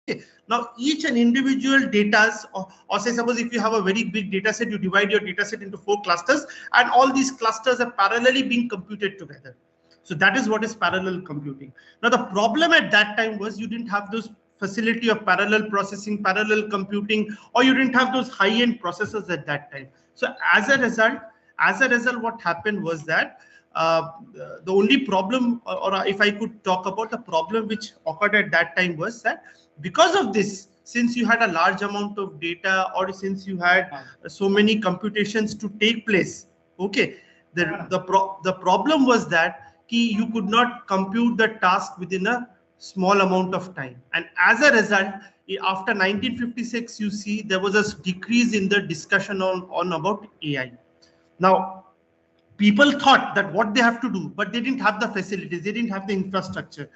Okay. Now each and individual data, or say suppose if you have a very big data set, you divide your data set into 4 clusters, and all these clusters are parallelly being computed together. So that is what is parallel computing. Now the problem at that time was you didn't have those facility of parallel processing, parallel computing, or you didn't have those high-end processors at that time. So as a result, what happened was that the only problem, or if I could talk about the problem which occurred at that time, was that because of this, since you had a large amount of data, or since you had so many computations to take place, okay, the problem was that you could not compute the task within a small amount of time. And as a result, after 1956, you see there was a decrease in the discussion on about AI. Now, people thought that what they have to do, but they didn't have the facilities, they didn't have the infrastructure.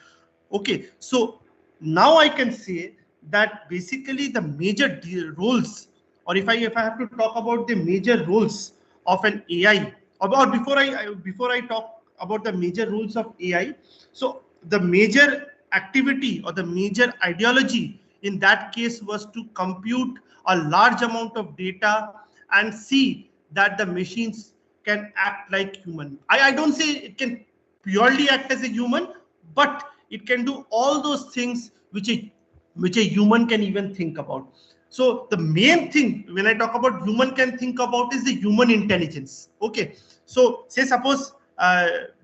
Okay, so now I can say that basically the major roles, or if I have to talk about the major roles of an AI, or before I talk about the major roles of AI, so the major activity or the major ideology in that case was to compute a large amount of data and see that the machines can act like human. I don't say it can purely act as a human, but it can do all those things which a human can even think about. So the main thing when I talk about human can think about is the human intelligence. Okay, so say suppose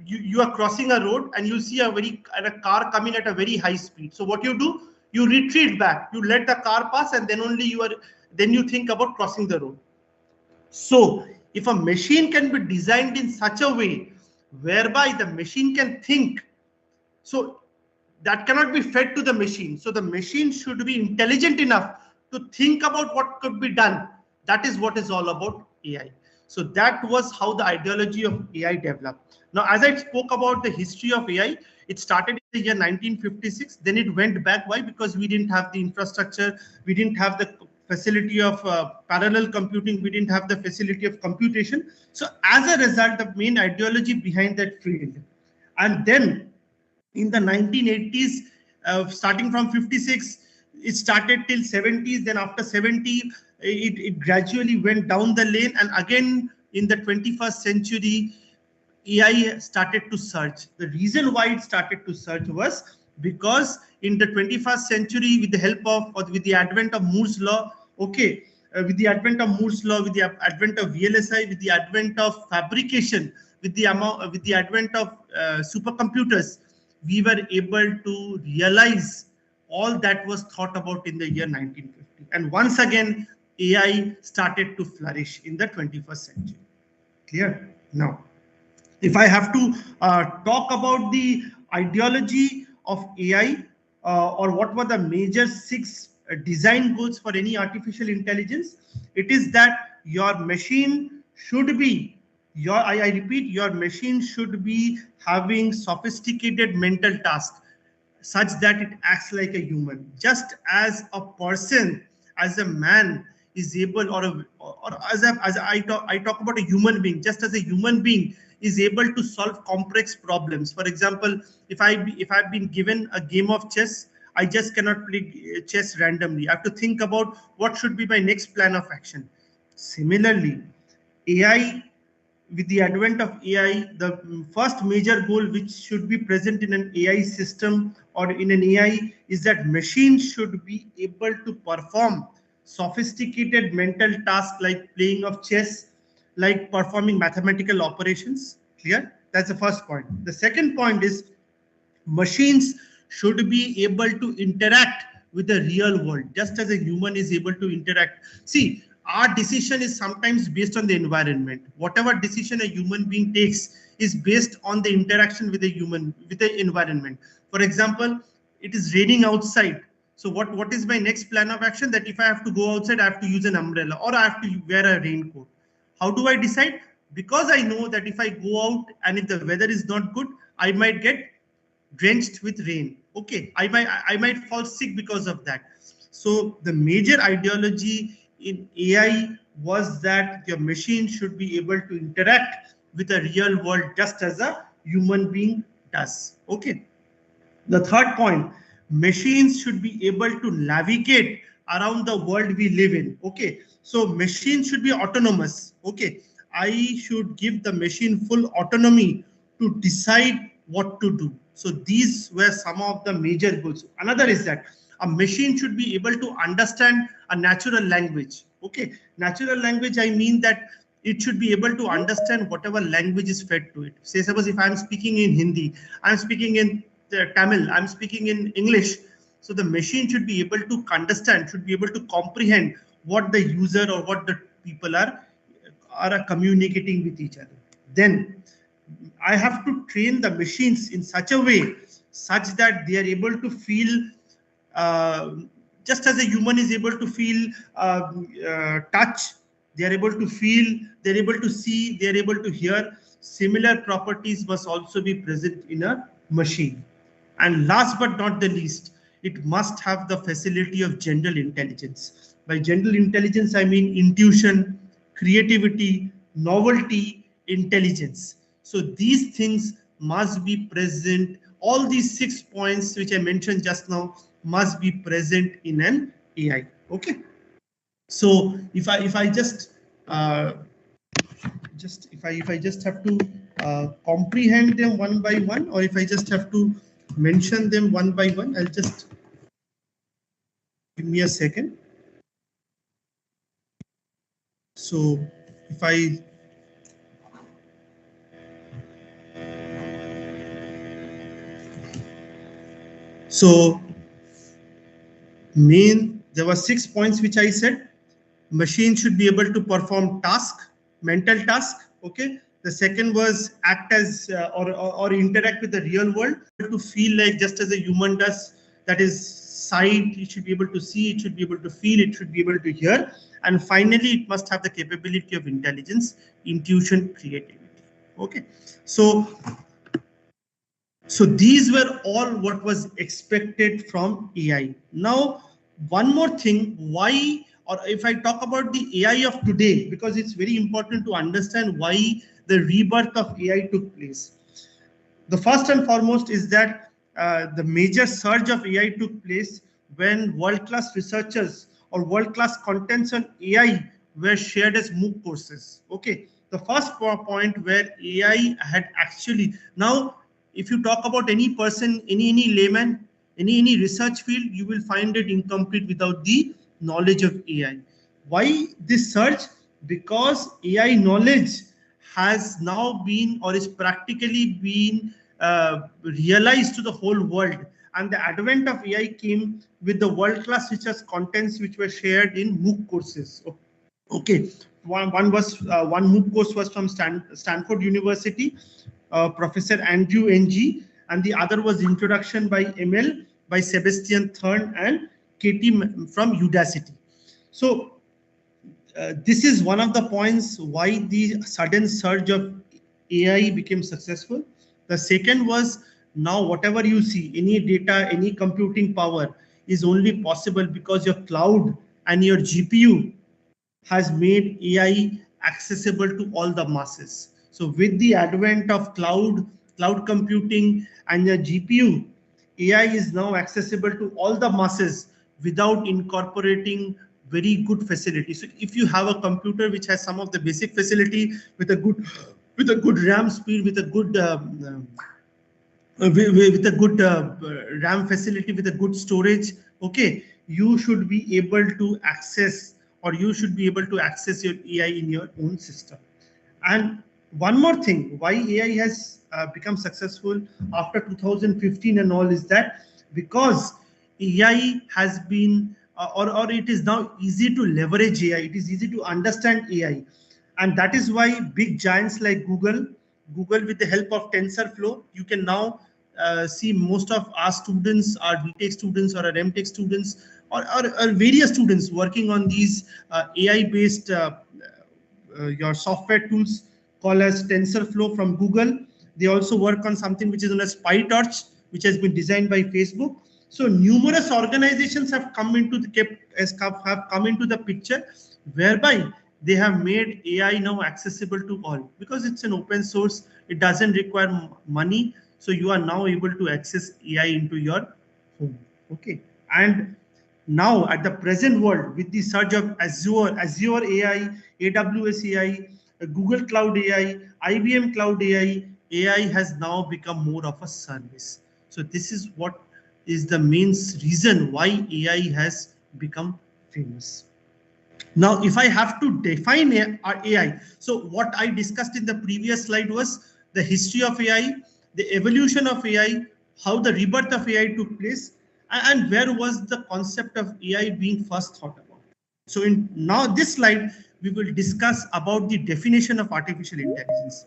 you are crossing a road and you see a car coming at a very high speed. So what you do, you retreat back, you let the car pass, and then only you think about crossing the road. So if a machine can be designed in such a way whereby the machine can think, so that cannot be fed to the machine. So the machine should be intelligent enough to think about what could be done. That is what is all about AI. So that was how the ideology of AI developed. Now, as I spoke about the history of AI, it started in the year 1956. Then it went back. Why? Because we didn't have the infrastructure. We didn't have the facility of parallel computing. We didn't have the facility of computation. So as a result, the main ideology behind that failed. And then in the 1980s, starting from 56, it started till 70s. Then after 70, it gradually went down the lane. And again, in the 21st century, AI started to surge. The reason why it started to surge was because in the 21st century, with the help of, or with the advent of Moore's law, okay, with the advent of Moore's law, with the advent of VLSI, with the advent of fabrication, with the advent of supercomputers, we were able to realize all that was thought about in the year 1950. And once again, AI started to flourish in the 21st century. Clear? Now, if I have to talk about the ideology of AI, or what were the major 6 design goals for any artificial intelligence, it is that your machine should be, I repeat, your machine should be having sophisticated mental tasks such that it acts like a human. Just as a person, as a man is able, or as I talk about a human being, just as a human being is able to solve complex problems. For example, if I've been given a game of chess, I just cannot play chess randomly. I have to think about what should be my next plan of action. Similarly, AI, with the advent of AI, the first major goal which should be present in an AI system or in an AI is that machines should be able to perform sophisticated mental tasks like playing of chess, like performing mathematical operations. Clear? That's the first point. The second point is machines should be able to interact with the real world, just as a human is able to interact. See, our decision is sometimes based on the environment. Whatever decision a human being takes is based on the interaction with the environment. For example, it is raining outside. So what is my next plan of action? That if I have to go outside, I have to use an umbrella or I have to wear a raincoat. How do I decide? Because I know that if I go out and if the weather is not good, I might get drenched with rain. Okay, I might fall sick because of that. So the major ideology in AI was that your machine should be able to interact with the real world just as a human being does. Okay. The third point, Machines should be able to navigate around the world we live in. Okay, so machines should be autonomous. Okay, I should give the machine full autonomy to decide what to do. So these were some of the major goals. Another is that a machine should be able to understand a natural language. Okay, natural language, I mean that it should be able to understand whatever language is fed to it. Say, suppose if I'm speaking in Hindi, I'm speaking in Tamil, I'm speaking in English. So the machine should be able to understand, should be able to comprehend what the user or what the people are communicating with each other. Then I have to train the machines in such a way such that they are able to feel uh, just as a human is able to feel touch, they are able to feel, they're able to see, they're able to hear. Similar properties must also be present in a machine. And last but not the least, it must have the facility of general intelligence. By general intelligence, I mean intuition, creativity, novelty, intelligence. So these things must be present. All these 6 points which I mentioned just now must be present in an AI. Okay. So if I just have to comprehend them one by one, or if I just have to mention them one by one, I'll just give me a second. So if I there were 6 points which I said. Machine should be able to perform mental task. Okay. The second was act as or interact with the real world, to feel like just as a human does. That is sight. It should be able to see. It should be able to feel. It should be able to hear. And finally, it must have the capability of intelligence, intuition, creativity. Okay. So these were all what was expected from AI. Now, one more thing, why, or if I talk about the AI of today, because it's very important to understand why the rebirth of AI took place. The first and foremost is that the major surge of AI took place when world-class researchers or world-class contents on AI were shared as MOOC courses. Okay, the first point where AI had actually, now if you talk about any person, any layman, any research field, you will find it incomplete without the knowledge of AI. Why this surge? Because AI knowledge has now been, or is practically been realized to the whole world, and the advent of AI came with the world-class research contents which were shared in MOOC courses. Okay, one MOOC course was from Stanford University, Professor Andrew Ng, and the other was Introduction by ML by Sebastian Thurn and Katie from Udacity. So this is one of the points why the sudden surge of AI became successful. The second was, now whatever you see, any data, any computing power is only possible because your cloud and your GPU has made AI accessible to all the masses. So with the advent of cloud computing and the GPU, AI is now accessible to all the masses without incorporating very good facilities. So if you have a computer which has some of the basic facility with a good RAM speed, with a good with a good RAM facility, with a good storage, okay, you should be able to access, or you should be able to access your AI in your own system. And one more thing, why AI has become successful after 2015 and all, is that because AI has been, or it is now easy to leverage AI, it is easy to understand AI. And that is why big giants like Google, with the help of TensorFlow, you can now see most of our students, our BTech students or our MTech students, or various students working on these AI-based your software tools called as TensorFlow from Google. They also work on something which is known as PyTorch, which has been designed by Facebook. So numerous organizations have come into the picture, whereby they have made AI now accessible to all, because it's an open source. It doesn't require money, so you are now able to access AI into your home. Okay, and now at the present world, with the surge of Azure AI, AWS AI, Google Cloud AI, IBM Cloud AI, AI has now become more of a service. So this is what is the main reason why AI has become famous. Now, if I have to define AI, so what I discussed in the previous slide was the history of AI, the evolution of AI, how the rebirth of AI took place, and where was the concept of AI being first thought about. So in now this slide, we will discuss about the definition of artificial intelligence.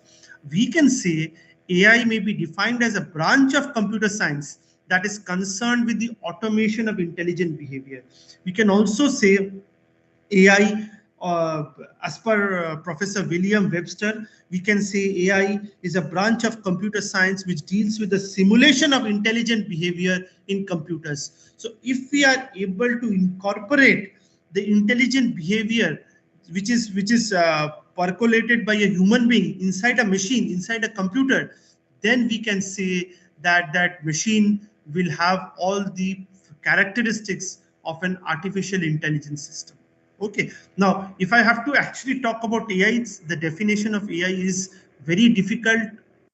We can say AI may be defined as a branch of computer science that is concerned with the automation of intelligent behavior. We can also say AI, as per Professor William Webster, we can say AI is a branch of computer science which deals with the simulation of intelligent behavior in computers. So if we are able to incorporate the intelligent behavior which is percolated by a human being inside a machine, inside a computer, then we can say that that machine will have all the characteristics of an artificial intelligence system. Okay, now if I have to actually talk about AI, the definition of AI is very difficult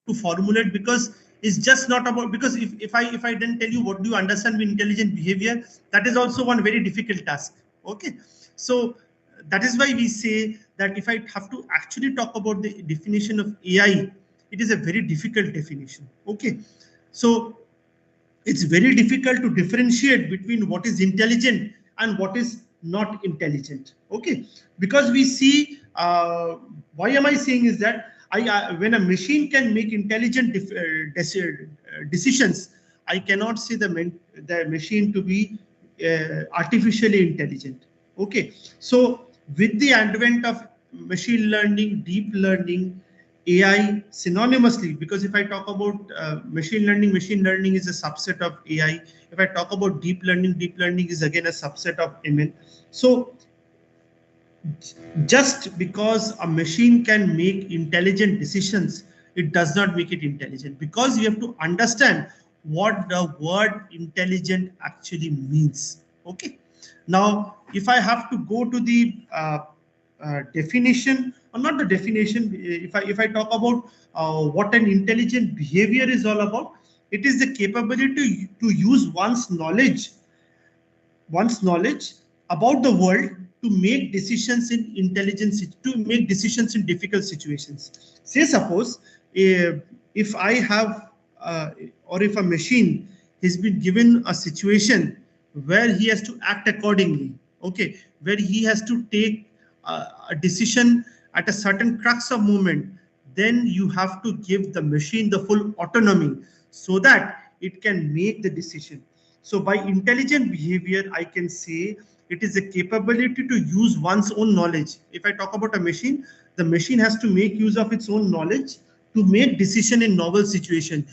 to formulate because it's just not about, because if I didn't tell you what do you understand with intelligent behavior, that is also one very difficult task. Okay, so that is why we say that if I have to actually talk about the definition of AI, it is a very difficult definition. Okay, so it's very difficult to differentiate between what is intelligent and what is not intelligent. Okay, because we see, why am I saying is that when a machine can make intelligent decisions, I cannot say the machine to be artificially intelligent. Okay, so with the advent of machine learning, deep learning, AI synonymously, because if I talk about machine learning is a subset of AI. If I talk about deep learning is again a subset of ML. So just because a machine can make intelligent decisions, it does not make it intelligent, because you have to understand what the word intelligent actually means. Okay, now if I have to go to the definition, or not the definition, if I talk about what an intelligent behavior is all about, it is the capability to use one's knowledge about the world to make decisions in difficult situations. Say suppose if I have or if a machine has been given a situation where he has to act accordingly, okay, where he has to take a decision at a certain crux of moment, then you have to give the machine the full autonomy so that it can make the decision. So by intelligent behavior, I can say it is a capability to use one's own knowledge. If I talk about a machine, the machine has to make use of its own knowledge to make decision in novel situation.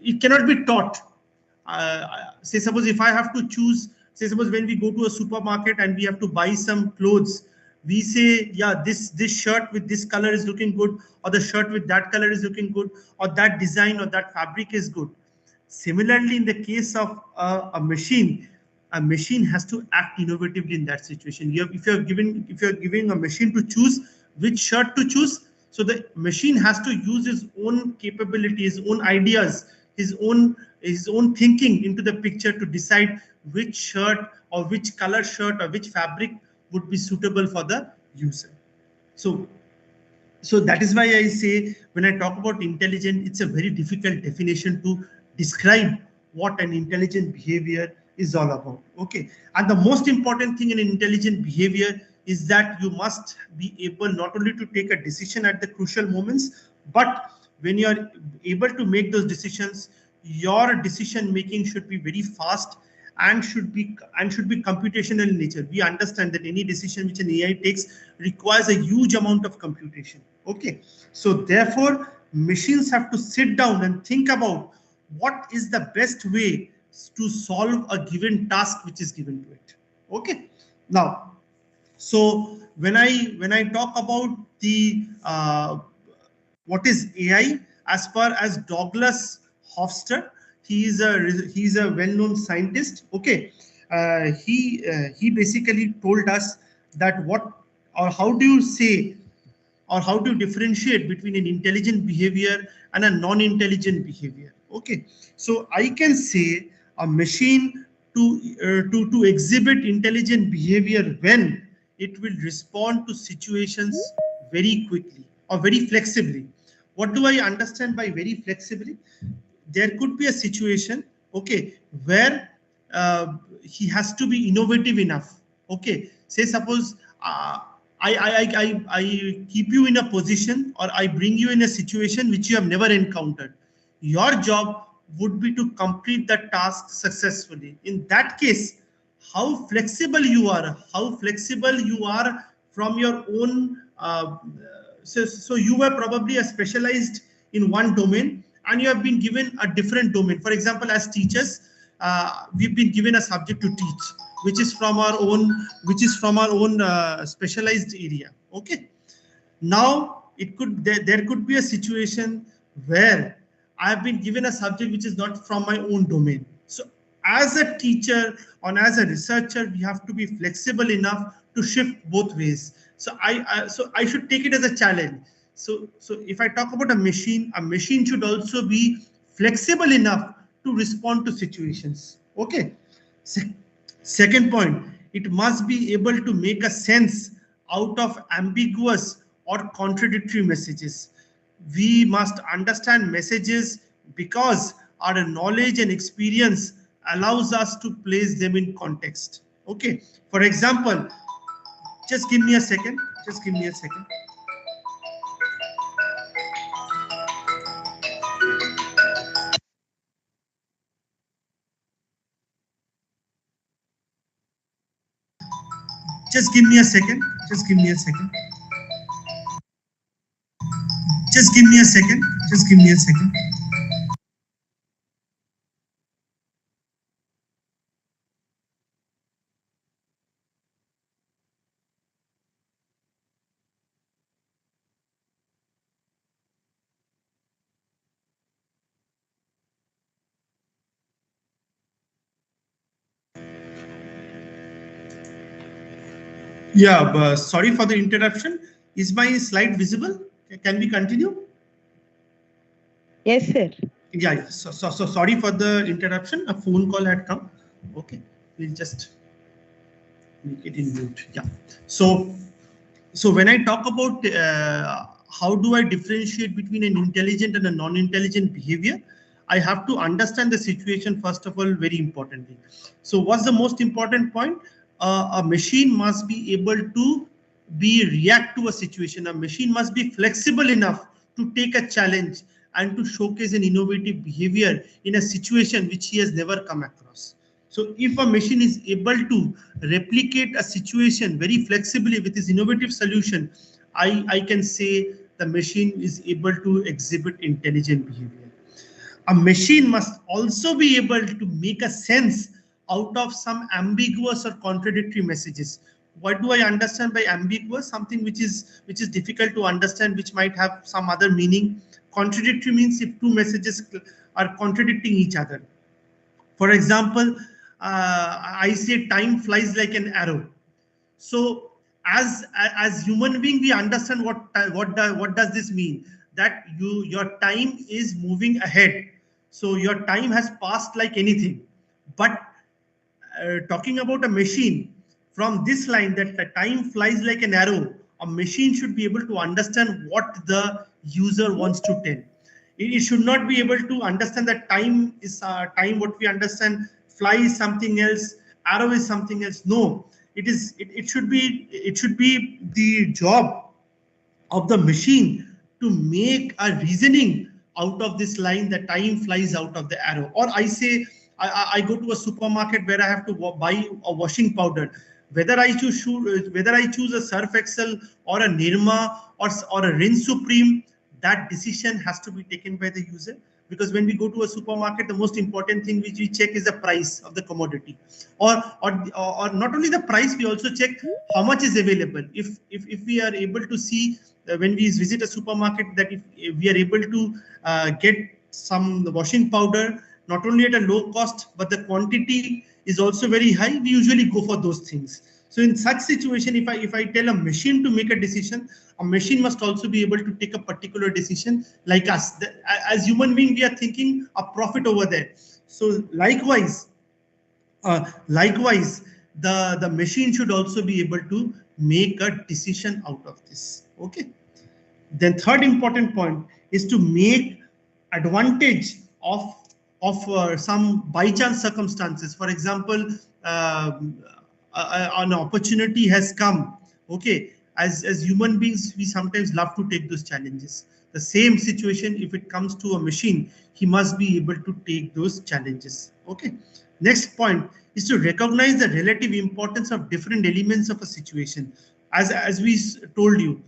It cannot be taught. Say suppose if I have to choose, say suppose when we go to a supermarket and we have to buy some clothes, we say, yeah, this shirt with this color is looking good, or the shirt with that color is looking good, or that design or that fabric is good. Similarly, in the case of a machine has to act innovatively in that situation. If you're giving a machine to choose which shirt to choose, so the machine has to use his own capability, his own ideas, his own thinking into the picture to decide which shirt or which color shirt or which fabric would be suitable for the user. So that is why I say when I talk about intelligent, it's a very difficult definition to describe what an intelligent behavior is all about. Okay, and the most important thing in intelligent behavior is that you must be able not only to take a decision at the crucial moments, but when you are able to make those decisions, your decision making should be very fast and should be computational in nature. We understand that any decision which an AI takes requires a huge amount of computation. Okay, so therefore machines have to sit down and think about what is the best way to solve a given task which is given to it. Okay, now so when I talk about the what is AI, as per as Douglas Hofstadter, He is a well-known scientist. Okay, he basically told us that what or how do you say or how to differentiate between an intelligent behavior and a non-intelligent behavior. Okay, so I can say a machine to exhibit intelligent behavior when it will respond to situations very quickly or very flexibly. What do I understand by very flexibly? There could be a situation, okay, where he has to be innovative enough. Okay, say suppose I keep you in a position or I bring you in a situation which you have never encountered. Your job would be to complete that task successfully. In that case, how flexible you are from your own. So you were probably a specialized in one domain and you have been given a different domain. For example, as teachers, we've been given a subject to teach which is from our own specialized area. Okay, now there could be a situation where I have been given a subject which is not from my own domain. So as a teacher or as a researcher, we have to be flexible enough to shift both ways. So I should take it as a challenge. So if I talk about a machine should also be flexible enough to respond to situations. Okay. Second point, it must be able to make a sense out of ambiguous or contradictory messages. We must understand messages because our knowledge and experience allows us to place them in context. Okay. For example, just give me a second. Just give me a second. Just give me a second. Just give me a second. Just give me a second. Just give me a second. Yeah, but sorry for the interruption. Is my slide visible? Can we continue? Yes, sir. Yeah. So sorry for the interruption. A phone call had come. Okay, we'll just make it in mute. Yeah. So when I talk about how do I differentiate between an intelligent and a non-intelligent behavior, I have to understand the situation first of all, very importantly. So what's the most important point? A machine must be able to react to a situation. A machine must be flexible enough to take a challenge and to showcase an innovative behavior in a situation which he has never come across. So if a machine is able to replicate a situation very flexibly with its innovative solution, I can say the machine is able to exhibit intelligent behavior. A machine must also be able to make a sense out of some ambiguous or contradictory messages. What do I understand by ambiguous? Something which is difficult to understand, which might have some other meaning. Contradictory means if two messages are contradicting each other. For example, I say time flies like an arrow. So as human being, we understand what does this mean? That your time is moving ahead. So your time has passed like anything. But talking about a machine, from this line that the time flies like an arrow, a machine should be able to understand what the user wants to tell. It should not be able to understand that time is time. What we understand, fly is something else, arrow is something else. No, it should be the job of the machine to make a reasoning out of this line, the time flies out of the arrow. Or I say I go to a supermarket where I have to buy a washing powder. Whether I choose a Surf Excel or a Nirma or a Rinse Supreme, that decision has to be taken by the user. Because when we go to a supermarket, the most important thing which we check is the price of the commodity, or not only the price, we also check how much is available. If we are able to see when we visit a supermarket that if we are able to get some washing powder not only at a low cost, but the quantity is also very high, we usually go for those things. So in such situation, if I tell a machine to make a decision, a machine must also be able to take a particular decision like us. As human being, we are thinking a profit over there. So likewise, the machine should also be able to make a decision out of this. Okay. Then third important point is to make advantage of some by chance circumstances. For example, an opportunity has come. Okay, as human beings, we sometimes love to take those challenges. The same situation, if it comes to a machine, he must be able to take those challenges. Okay. Next point is to recognize the relative importance of different elements of a situation. As we told you,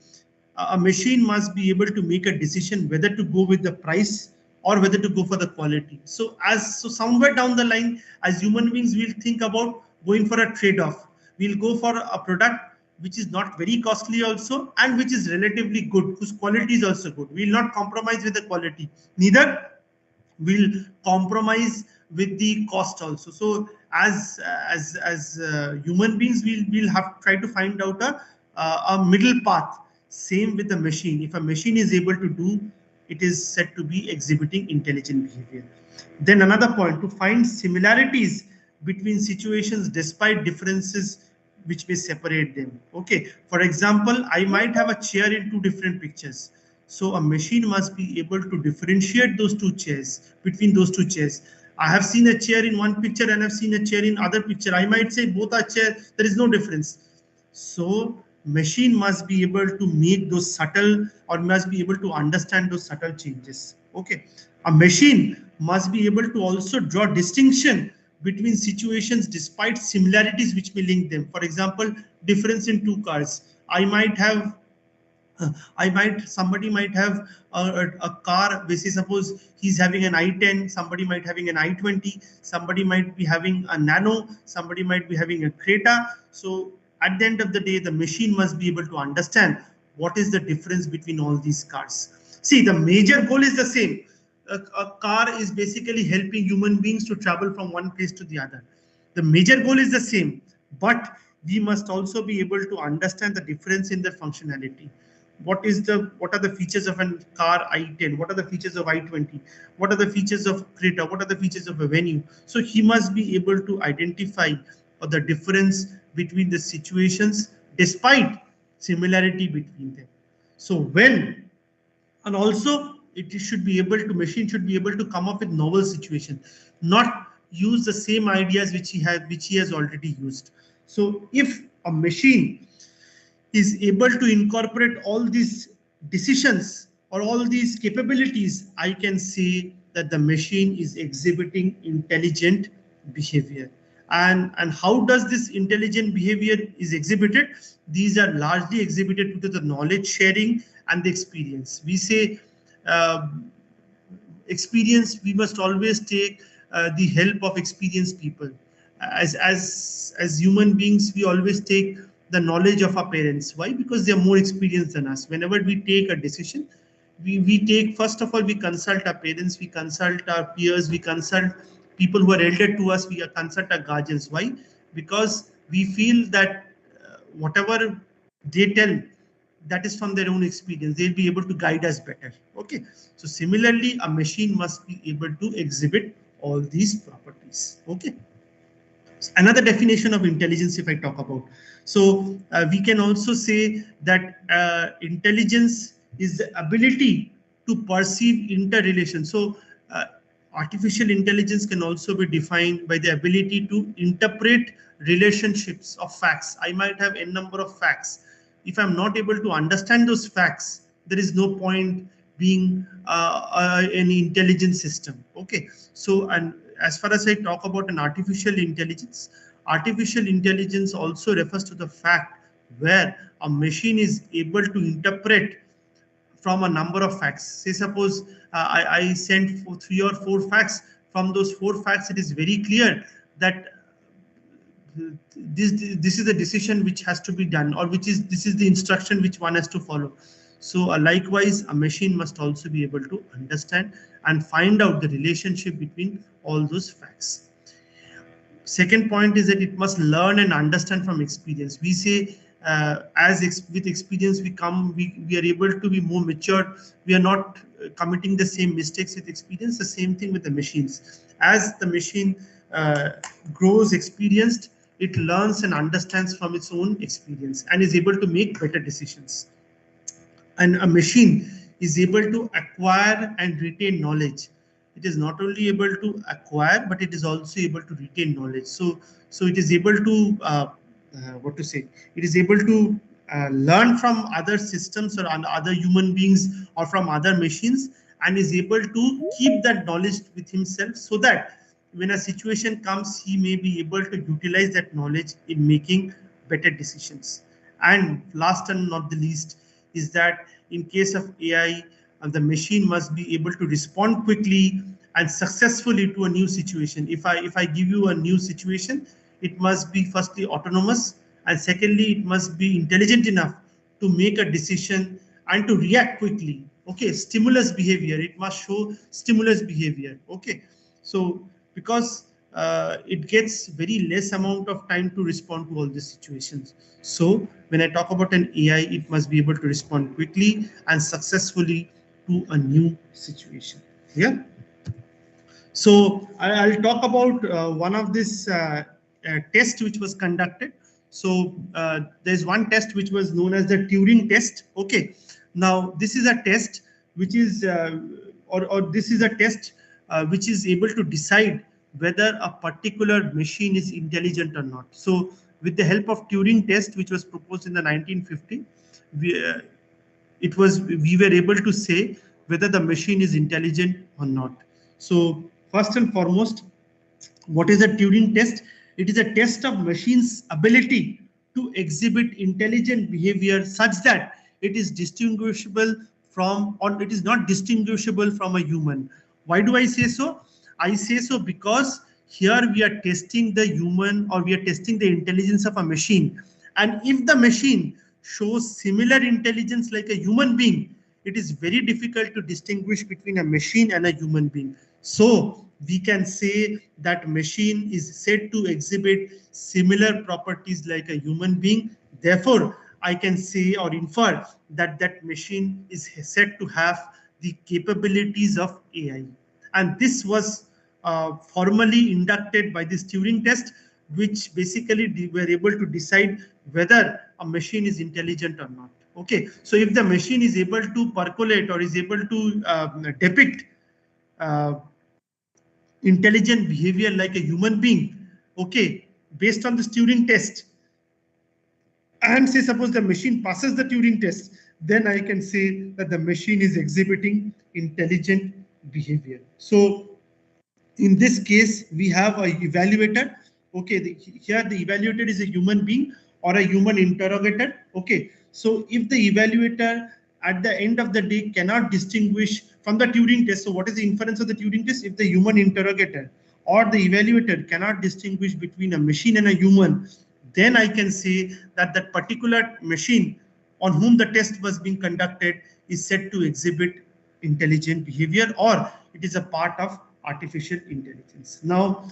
a machine must be able to make a decision whether to go with the price or whether to go for the quality. So somewhere down the line, as human beings, we'll think about going for a trade-off. We'll go for a product which is not very costly also and which is relatively good, whose quality is also good. We'll not compromise with the quality. Neither will compromise with the cost also. So as human beings, we'll have try to find out a middle path. Same with the machine. If a machine is able to do, it is said to be exhibiting intelligent behavior. Then another point, to find similarities between situations despite differences which may separate them. Okay, for example, I might have a chair in two different pictures. So a machine must be able to differentiate those two chairs, between those two chairs. I have seen a chair in one picture and I've seen a chair in other picture. I might say both are chairs, there is no difference. So machine must be able to make those subtle, or must be able to understand those subtle changes. Okay, a machine must be able to also draw distinction between situations despite similarities which may link them. For example, difference in two cars. Somebody might have a car, basically suppose he's having an i10, somebody might having an i20, somebody might be having a Nano, somebody might be having a Creta. So at the end of the day, the machine must be able to understand what is the difference between all these cars. See, the major goal is the same. A car is basically helping human beings to travel from one place to the other. The major goal is the same, but we must also be able to understand the difference in their functionality. What are the features of a car i10? What are the features of i20? What are the features of Creta? What are the features of a Venue? So he must be able to identify the difference between the situations despite similarity between them. So and also machine should be able to come up with novel situation, not use the same ideas which he has already used. So if a machine is able to incorporate all these decisions or all these capabilities, I can say that the machine is exhibiting intelligent behavior. And how does this intelligent behavior is exhibited? These are largely exhibited due to the knowledge sharing and the experience. We say experience, we must always take the help of experienced people. As human beings, we always take the knowledge of our parents. Why? Because they are more experienced than us. Whenever we take a decision, we take, first of all, we consult our parents, we consult our peers, we consult people who are elder to us, we consult our guardians. Why? Because we feel that whatever they tell, that is from their own experience. They'll be able to guide us better. Okay. So similarly, a machine must be able to exhibit all these properties. Okay. Another definition of intelligence, if I talk about, so we can also say that intelligence is the ability to perceive interrelation. So artificial intelligence can also be defined by the ability to interpret relationships of facts. I might have n number of facts. If I'm not able to understand those facts, there is no point being an intelligent system. Okay. So, and as far as I talk about an artificial intelligence also refers to the fact where a machine is able to interpret from a number of facts. Say suppose I send 3 or 4 facts. From those 4 facts, it is very clear that this is the decision which has to be done, or this is the instruction which one has to follow. So likewise, a machine must also be able to understand and find out the relationship between all those facts. Second point is that it must learn and understand from experience. We say with experience we are able to be more mature. We are not committing the same mistakes with experience. The same thing with the machines. As the machine grows experienced, it learns and understands from its own experience and is able to make better decisions. And a machine is able to acquire and retain knowledge. It is not only able to acquire, but it is also able to retain knowledge. So it is able to what to say? It is able to learn from other systems or other human beings or from other machines, and is able to keep that knowledge with himself, so that when a situation comes, he may be able to utilize that knowledge in making better decisions. And last and not the least is that in case of AI, the machine must be able to respond quickly and successfully to a new situation. If I give you a new situation, it must be firstly autonomous, and secondly, it must be intelligent enough to make a decision and to react quickly. Okay, stimulus behavior. It must show stimulus behavior. Okay, so because it gets very less amount of time to respond to all these situations. So when I talk about an AI, it must be able to respond quickly and successfully to a new situation. Yeah. So I'll talk about one of this test which was conducted. So there's one test which was known as the Turing test. Okay. Now this is a test which is, or this is a test which is able to decide whether a particular machine is intelligent or not. So with the help of Turing test, which was proposed in the 1950, we were able to say whether the machine is intelligent or not. So first and foremost, what is a Turing test? It is a test of machine's ability to exhibit intelligent behavior such that it is distinguishable from, or it is not distinguishable from a human. Why do I say so? I say so because here we are testing the human, or we are testing the intelligence of a machine. And if the machine shows similar intelligence like a human being, it is very difficult to distinguish between a machine and a human being. So we can say that machine is said to exhibit similar properties like a human being. Therefore, I can say or infer that that machine is said to have the capabilities of AI. And this was formally inducted by this Turing test, which basically were able to decide whether a machine is intelligent or not. Okay, so if the machine is able to percolate or is able to depict intelligent behavior like a human being, okay, based on this Turing test, and say suppose the machine passes the Turing test, then I can say that the machine is exhibiting intelligent behavior. So in this case, we have a evaluator. Okay, here the evaluator is a human being or a human interrogator. Okay, so if the evaluator at the end of the day cannot distinguish from the Turing test, so what is the inference of the Turing test? If the human interrogator or the evaluator cannot distinguish between a machine and a human, then I can say that that particular machine on whom the test was being conducted is said to exhibit intelligent behavior, or it is a part of artificial intelligence. Now,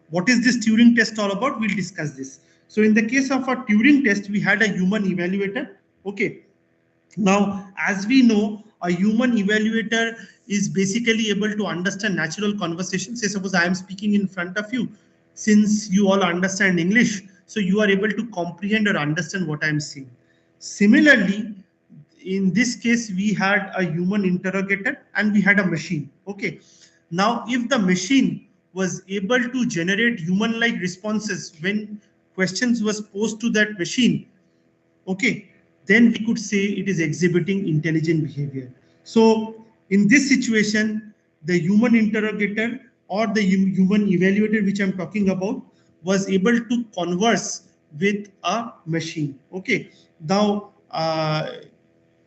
what is this Turing test all about? We'll discuss this. So in the case of a Turing test, we had a human evaluator. Okay. Now, as we know, a human evaluator is basically able to understand natural conversation. Say, suppose I am speaking in front of you. Since you all understand English, so you are able to comprehend or understand what I am saying. Similarly, in this case, we had a human interrogator and we had a machine. Okay. Now, if the machine was able to generate human-like responses when questions was posed to that machine, okay, then we could say it is exhibiting intelligent behavior. So in this situation, the human interrogator or the human evaluator, which I'm talking about, was able to converse with a machine. Okay. Now,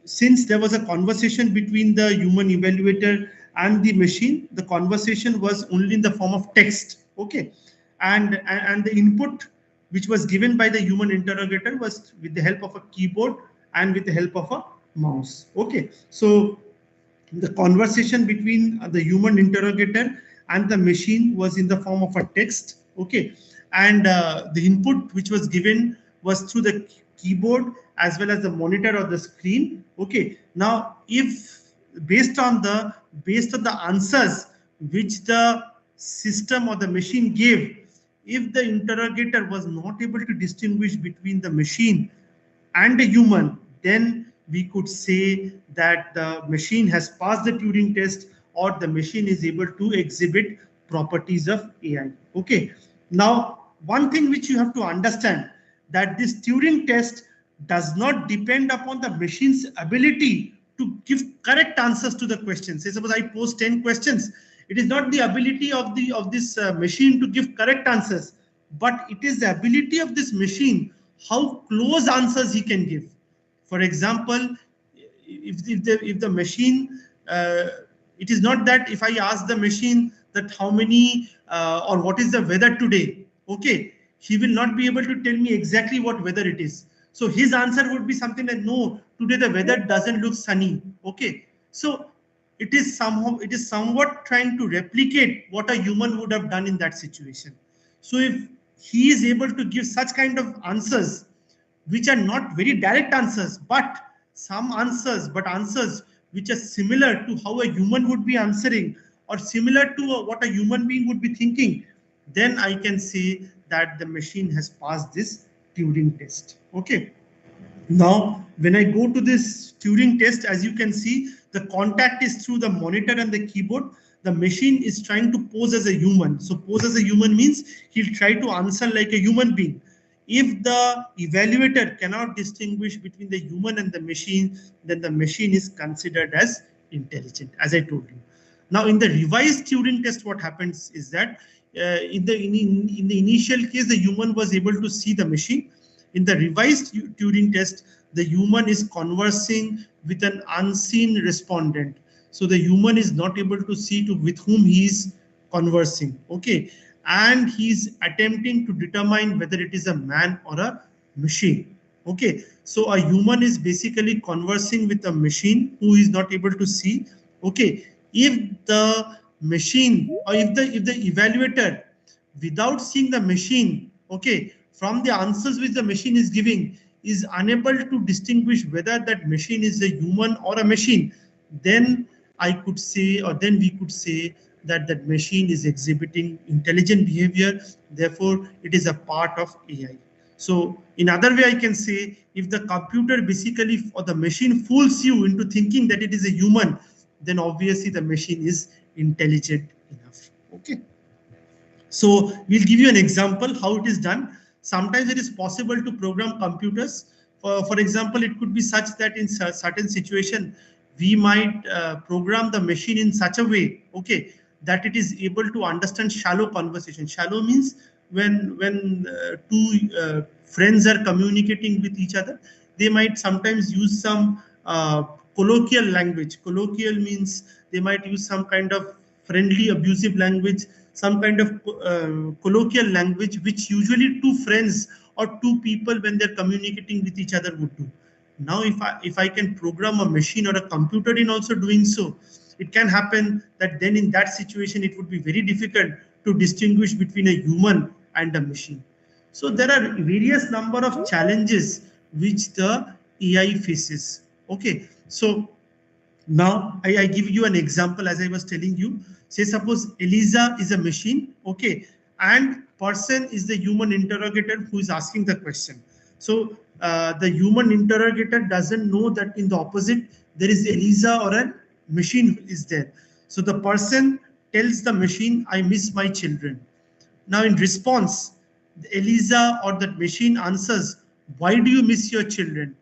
since there was a conversation between the human evaluator and the machine, the conversation was only in the form of text. Okay. And the input which was given by the human interrogator was with the help of a keyboard and with the help of a mouse. Okay, so the conversation between the human interrogator and the machine was in the form of a text. Okay, and the input which was given was through the keyboard as well as the monitor or the screen. Okay, now if based on the answers which the system or the machine gave, if the interrogator was not able to distinguish between the machine and a human, then we could say that the machine has passed the Turing test, or the machine is able to exhibit properties of AI. Okay. Now, one thing which you have to understand, that this Turing test does not depend upon the machine's ability to give correct answers to the questions. Say suppose I pose 10 questions, it is not the ability of this machine to give correct answers, but it is the ability of this machine how close answers he can give. For example, if the machine, it is not that if I ask the machine that how many or what is the weather today, okay, he will not be able to tell me exactly what weather it is. So his answer would be something like, no, today the weather doesn't look sunny. Okay, so it is somewhat trying to replicate what a human would have done in that situation. So if he is able to give such kind of answers which are not very direct answers, but answers which are similar to how a human would be answering, or similar to what a human being would be thinking, then I can say that the machine has passed this Turing test. Okay. Now, when I go to this Turing test, as you can see, the contact is through the monitor and the keyboard. The machine is trying to pose as a human. So pose as a human means he'll try to answer like a human being. If the evaluator cannot distinguish between the human and the machine, then the machine is considered as intelligent, as I told you. Now, in the revised Turing test, what happens is that in the initial case, the human was able to see the machine. In the revised Turing test, the human is conversing with an unseen respondent. So the human is not able to see with whom he is conversing. Okay, and he's attempting to determine whether it is a man or a machine. Okay, so a human is basically conversing with a machine who is not able to see. Okay, if the machine, or if the evaluator, without seeing the machine, okay, from the answers which the machine is giving, is unable to distinguish whether that machine is a human or a machine, then I could say, or then we could say, that that machine is exhibiting intelligent behavior. Therefore, it is a part of AI. So in other way, I can say, if the computer basically, or the machine fools you into thinking that it is a human, then obviously the machine is intelligent enough. Okay. So we'll give you an example how it is done. Sometimes it is possible to program computers. For example, it could be such that in certain situation, we might program the machine in such a way, okay, that it is able to understand shallow conversation. Shallow means when two friends are communicating with each other, they might sometimes use some colloquial language. Colloquial means they might use some kind of friendly, abusive language, some kind of colloquial language, which usually two friends or two people, when they're communicating with each other, would do. Now, if I can program a machine or a computer in also doing so, it can happen that then in that situation, it would be very difficult to distinguish between a human and a machine. So there are various number of challenges which the AI faces. Okay, so now I give you an example, as I was telling you. Say suppose Eliza is a machine, okay, and person is the human interrogator who is asking the question. So the human interrogator doesn't know that in the opposite there is Eliza or a machine is there. So the person tells the machine, I miss my children. Now in response, Eliza or that machine answers, why do you miss your children?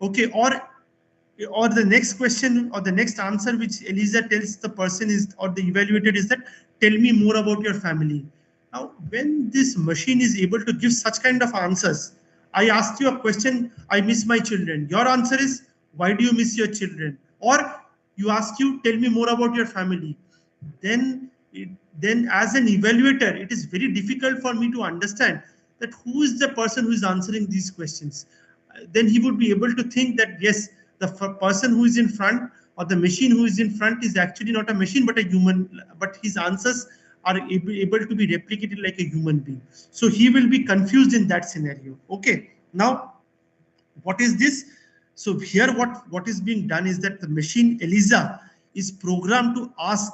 Okay, or the next question or the next answer which Eliza tells the person is, or the evaluator, is that, tell me more about your family. Now, when this machine is able to give such kind of answers, I asked you a question, I miss my children. Your answer is, why do you miss your children? Or you ask you, tell me more about your family. Then as an evaluator, it is very difficult for me to understand that who is the person who is answering these questions. Then he would be able to think that, yes, the person who is in front or the machine who is in front is actually not a machine but a human, but his answers are able to be replicated like a human being. So he will be confused in that scenario. Okay, now what is this? So here what is being done is that the machine ELIZA is programmed to ask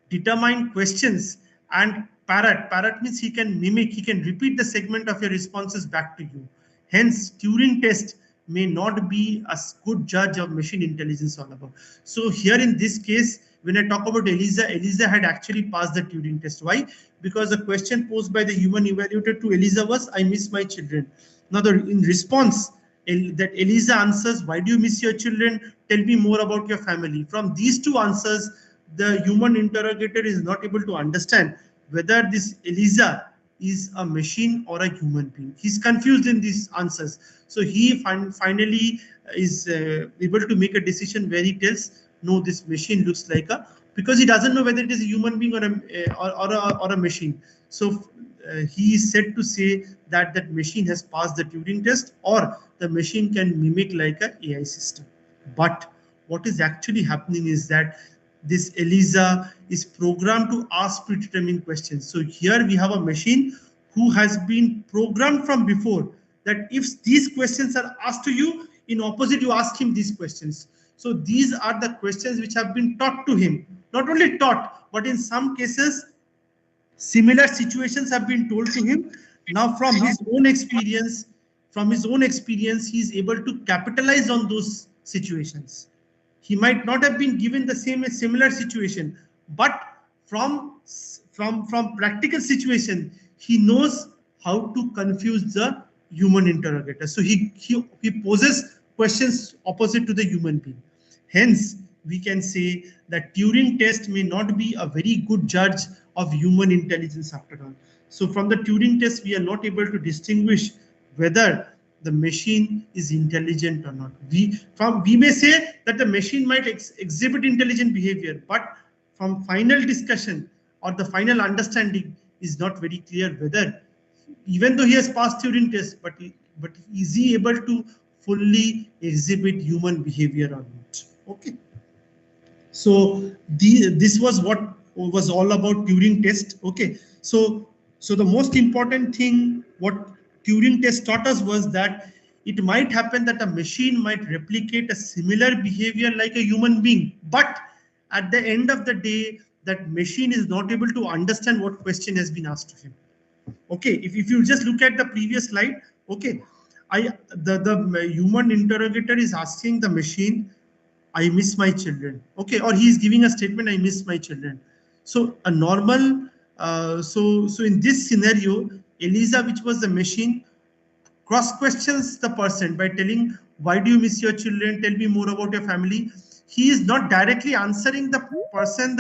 determined questions and parrot means he can mimic, he can repeat the segment of your responses back to you. Hence Turing test may not be a good judge of machine intelligence all about. So here in this case, when I talk about ELIZA had actually passed the Turing test. Why? Because the question posed by the human evaluator to ELIZA was, I miss my children. Now in response, that ELIZA answers, why do you miss your children? Tell me more about your family. From these two answers, the human interrogator is not able to understand whether this ELIZA is a machine or a human being. He's confused in these answers. So he finally is able to make a decision where he tells, no, this machine looks like a, because he doesn't know whether it is a human being or a machine. So he is said to say that that machine has passed the Turing test, or the machine can mimic like an AI system. But what is actually happening is that this ELIZA is programmed to ask predetermined questions. So here we have a machine who has been programmed from before that if these questions are asked to you, in opposite you ask him these questions. So these are the questions which have been taught to him. Not only taught, but in some cases, similar situations have been told to him. Now from his own experience, he is able to capitalize on those situations. He might not have been given the similar situation, but from practical situation, he knows how to confuse the human interrogator. So he poses questions opposite to the human being. Hence, we can say that Turing test may not be a very good judge of human intelligence after all. So from the Turing test, we are not able to distinguish whether the machine is intelligent or not. We may say that the machine might exhibit intelligent behavior, but from final discussion or the final understanding is not very clear whether, even though he has passed Turing test, but is he able to fully exhibit human behavior or not? Okay. So this was what was all about Turing test. Okay. So the most important thing what Turing test taught us was that it might happen that a machine might replicate a similar behavior like a human being, but at the end of the day, that machine is not able to understand what question has been asked to him. Okay, if you just look at the previous slide, okay, the human interrogator is asking the machine, I miss my children. Okay, or he is giving a statement, I miss my children. So a normal, so in this scenario, ELIZA, which was the machine, cross questions the person by telling, why do you miss your children? Tell me more about your family. He is not directly answering the person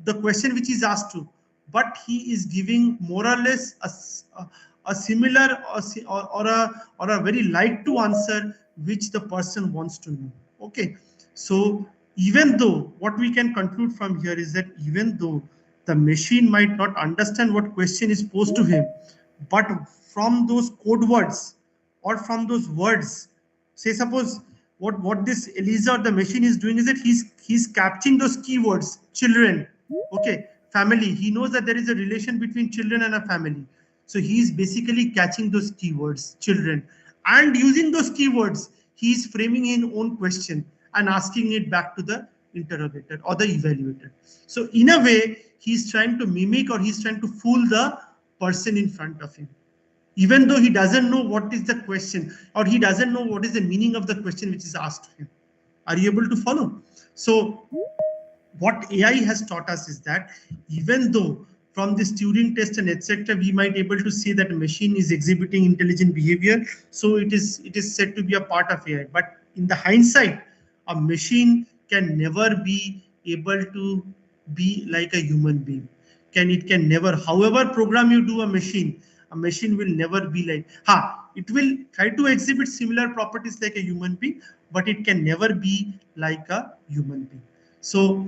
the question which is asked to, but he is giving more or less a similar or a very like to answer which the person wants to know. Okay, so even though what we can conclude from here is that even though the machine might not understand what question is posed to him, but from those code words or from those words, say suppose what this ELIZA or the machine is doing is that he's capturing those keywords, children, okay, family. He knows that there is a relation between children and a family. So he is basically catching those keywords, children, and using those keywords, he is framing his own question and asking it back to the interrogator or the evaluator. So in a way, he's trying to mimic or he's trying to fool the person in front of him, even though he doesn't know what is the question or he doesn't know what is the meaning of the question which is asked to him. Are you able to follow? So what AI has taught us is that even though from this Turing test and etc., we might able to see that a machine is exhibiting intelligent behavior, so it is said to be a part of AI. But in the hindsight, a machine can never be able to be like a human being. It can never, however program you do a machine will never be like, it will try to exhibit similar properties like a human being, but it can never be like a human being. So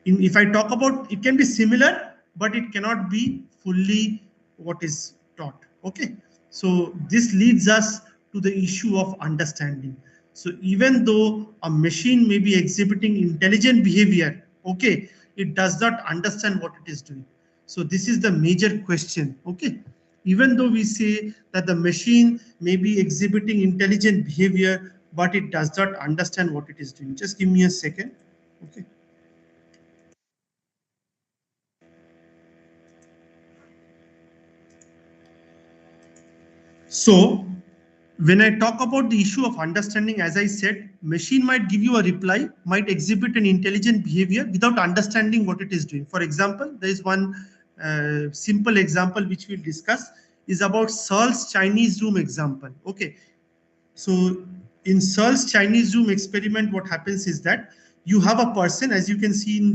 if I talk about, it can be similar, but it cannot be fully what is taught. Okay, so this leads us to the issue of understanding. So even though a machine may be exhibiting intelligent behavior, okay, it does not understand what it is doing. So this is the major question, okay. Even though we say that the machine may be exhibiting intelligent behavior, but it does not understand what it is doing. Just give me a second, okay. So when I talk about the issue of understanding, as I said, machine might give you a reply, might exhibit an intelligent behavior without understanding what it is doing. For example, there is one simple example which we'll discuss is about Searle's Chinese room example. Okay, so in Searle's Chinese room experiment, what happens is that you have a person, as you can see in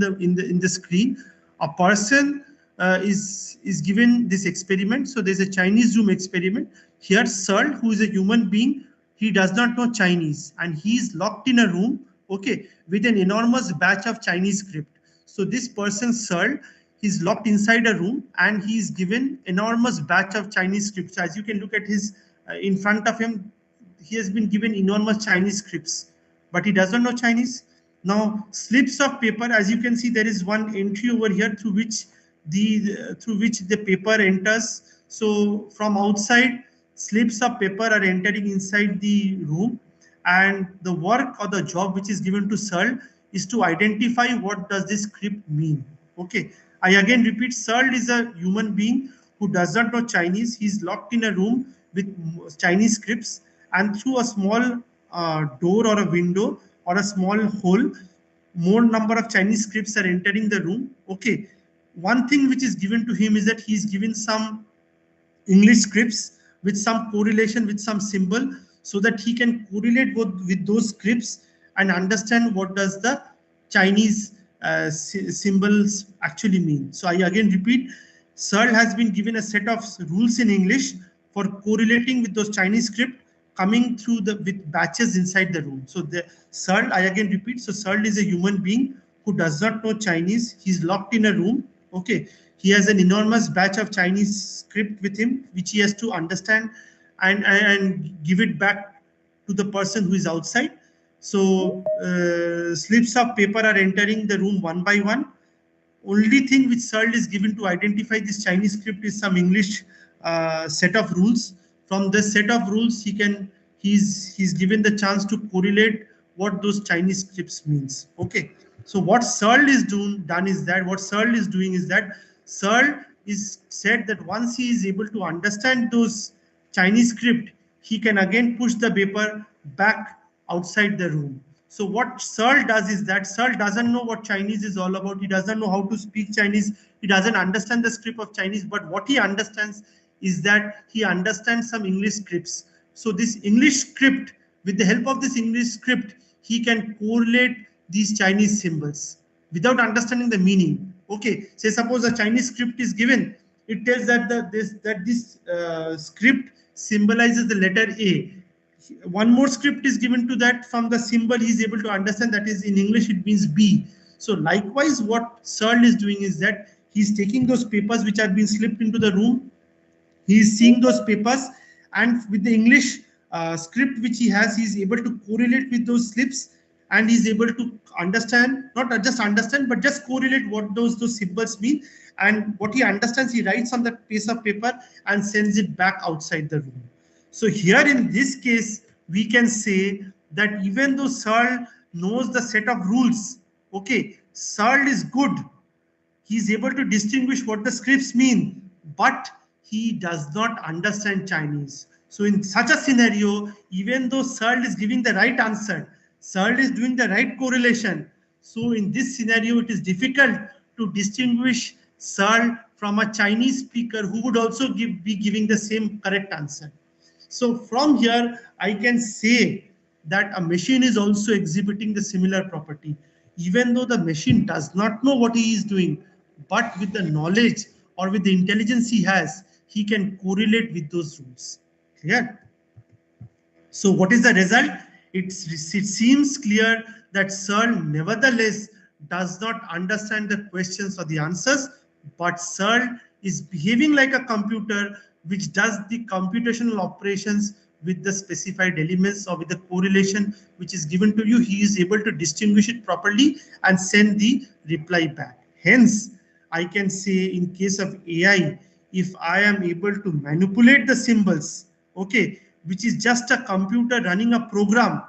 the screen, a person is given this experiment. So there's a Chinese room experiment. Here, Searle, who is a human being, he does not know Chinese, and he is locked in a room, okay, with an enormous batch of Chinese script. So this person, Searle, he's locked inside a room, and he is given enormous batch of Chinese scripts. As you can look at his in front of him, he has been given enormous Chinese scripts, but he doesn't know Chinese. Now, slips of paper, as you can see, there is one entry over here through which the paper enters. So from outside, slips of paper are entering inside the room, and the work or the job which is given to Searle is to identify what does this script mean. Okay, I again repeat, Searle is a human being who does not know Chinese. He's locked in a room with Chinese scripts, and through a small door or a window or a small hole, more number of Chinese scripts are entering the room. Okay, one thing which is given to him is that he is given some English scripts with some correlation with some symbol, so that he can correlate with those scripts and understand what does the Chinese symbols actually mean. So I again repeat, Searle has been given a set of rules in English for correlating with those Chinese script coming through with batches inside the room. So the Searle, I again repeat, so Searle is a human being who does not know Chinese. He's locked in a room. Okay, he has an enormous batch of Chinese script with him, which he has to understand and give it back to the person who is outside. So slips of paper are entering the room one by one. Only thing which Searle is given to identify this Chinese script is some English set of rules. From this set of rules, he's given the chance to correlate what those Chinese scripts means. Okay, so what Searle is doing is that Searle is said that once he is able to understand those Chinese script, he can again push the paper back outside the room. So what Searle does is that Searle doesn't know what Chinese is all about. He doesn't know how to speak Chinese. He doesn't understand the script of Chinese, but what he understands is that he understands some English scripts. So this English script, with the help of this English script, he can correlate these Chinese symbols without understanding the meaning. Okay, say suppose a Chinese script is given. It tells that this script symbolizes the letter A. One more script is given to that from the symbol he is able to understand, that is in English it means B. So likewise, what Searle is doing is that he's taking those papers which have been slipped into the room. He is seeing those papers, and with the English script which he has, he is able to correlate with those slips, and he is able to understand, not just understand, but just correlate what those symbols mean. And what he understands, he writes on that piece of paper and sends it back outside the room. So here in this case, we can say that even though Searle knows the set of rules, okay, Searle is good. He is able to distinguish what the scripts mean, but he does not understand Chinese. So in such a scenario, even though Searle is giving the right answer, Searle is doing the right correlation. So in this scenario, it is difficult to distinguish Searle from a Chinese speaker who would also be giving the same correct answer. So from here, I can say that a machine is also exhibiting the similar property, even though the machine does not know what he is doing, but with the knowledge or with the intelligence he has, he can correlate with those rules. Clear? So what is the result? It seems clear that Searle nevertheless does not understand the questions or the answers, but Searle is behaving like a computer which does the computational operations with the specified elements or with the correlation which is given to you, he is able to distinguish it properly and send the reply back. Hence, I can say in case of AI, if I am able to manipulate the symbols, okay, which is just a computer running a program,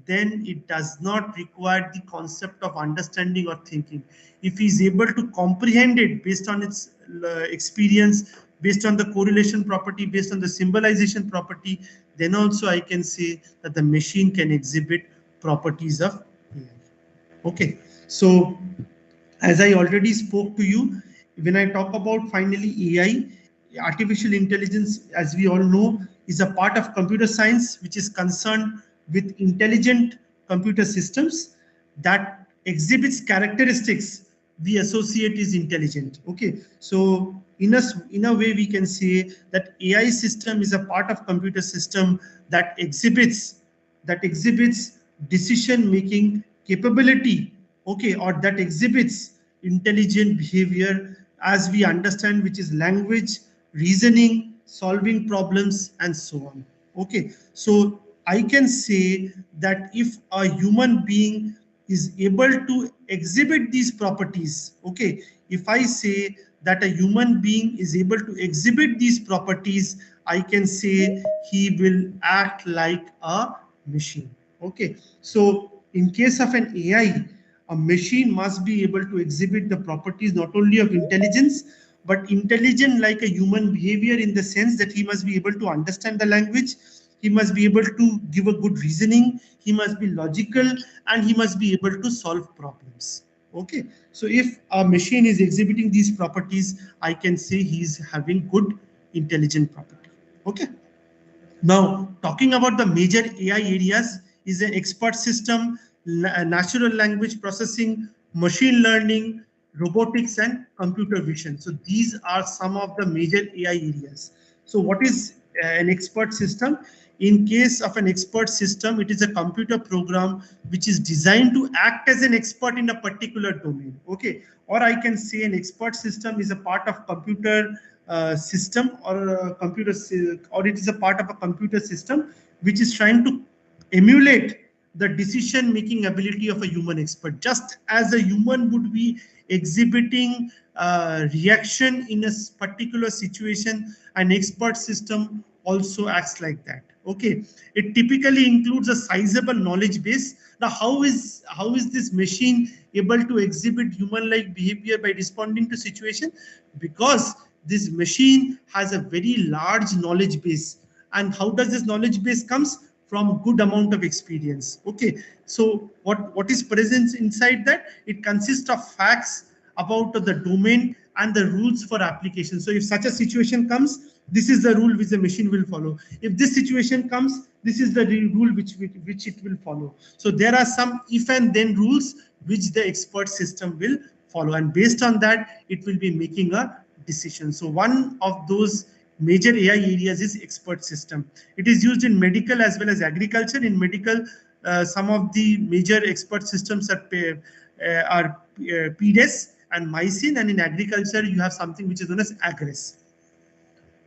then it does not require the concept of understanding or thinking. If he is able to comprehend it based on its experience, based on the correlation property, based on the symbolization property, then also I can say that the machine can exhibit properties of AI. Okay, so as I already spoke to you, when I talk about finally AI, artificial intelligence, as we all know, is a part of computer science which is concerned with intelligent computer systems that exhibits characteristics we associate is intelligent. Okay, so in a way we can say that AI system is a part of computer system that exhibits decision making capability, okay, or that exhibits intelligent behavior as we understand, which is language, reasoning, solving problems, and so on. Okay, so I can say that if a human being is able to exhibit these properties, okay, if I say that a human being is able to exhibit these properties, I can say he will act like a machine. Okay, so in case of an AI, a machine must be able to exhibit the properties not only of intelligence, but intelligent like a human behavior, in the sense that he must be able to understand the language, he must be able to give a good reasoning, he must be logical, and he must be able to solve problems. Okay, so if a machine is exhibiting these properties, I can say he is having good intelligent property. Okay, now talking about the major AI areas is an expert system, natural language processing, machine learning, robotics, and computer vision. So these are some of the major AI areas. So what is an expert system? In case of an expert system, it is a computer program which is designed to act as an expert in a particular domain. Okay, or I can say an expert system is a part of computer system, or a computer, or it is a part of a computer system which is trying to emulate the decision making ability of a human expert. Just as a human would be exhibiting reaction in a particular situation, an expert system also acts like that. Okay, it typically includes a sizable knowledge base. Now how is this machine able to exhibit human like behavior by responding to situation? Because this machine has a very large knowledge base. And how does this knowledge base comes? From good amount of experience. Okay, so what is present inside that? It consists of facts about the domain and the rules for application. So if such a situation comes, this is the rule which the machine will follow. If this situation comes, this is the rule which it will follow. So there are some if and then rules which the expert system will follow, and based on that it will be making a decision. So one of those major AI areas is expert system. It is used in medical as well as agriculture. In medical, some of the major expert systems are PDES and Mycin, and in agriculture you have something which is known as AGRES.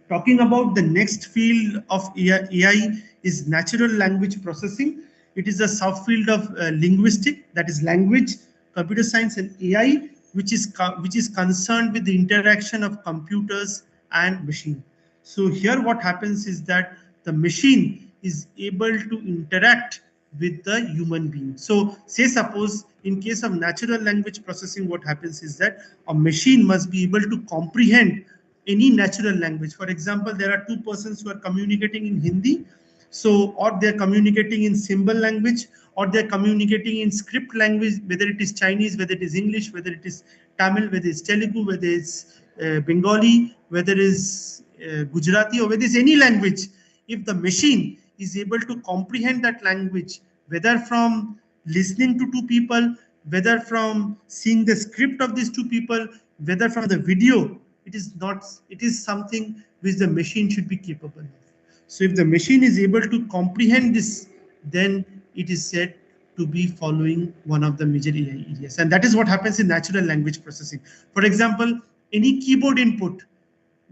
Talking about the next field of AI is natural language processing. It is a subfield of linguistic, that is language, computer science, and AI, which is concerned with the interaction of computers and machine. So here what happens is that the machine is able to interact with the human being. So say suppose in case of natural language processing, what happens is that a machine must be able to comprehend any natural language. For example, there are two persons who are communicating in Hindi, so or they're communicating in symbol language, or they're communicating in script language, whether it is Chinese, whether it is English, whether it is Tamil, whether it's Telugu, whether it's Bengali, whether it is Gujarati, or whether it's any language. If the machine is able to comprehend that language, whether from listening to two people, whether from seeing the script of these two people, whether from the video, it is something which the machine should be capable of. So if the machine is able to comprehend this, then it is said to be following one of the major AI areas. And that is what happens in natural language processing. For example, any keyboard input,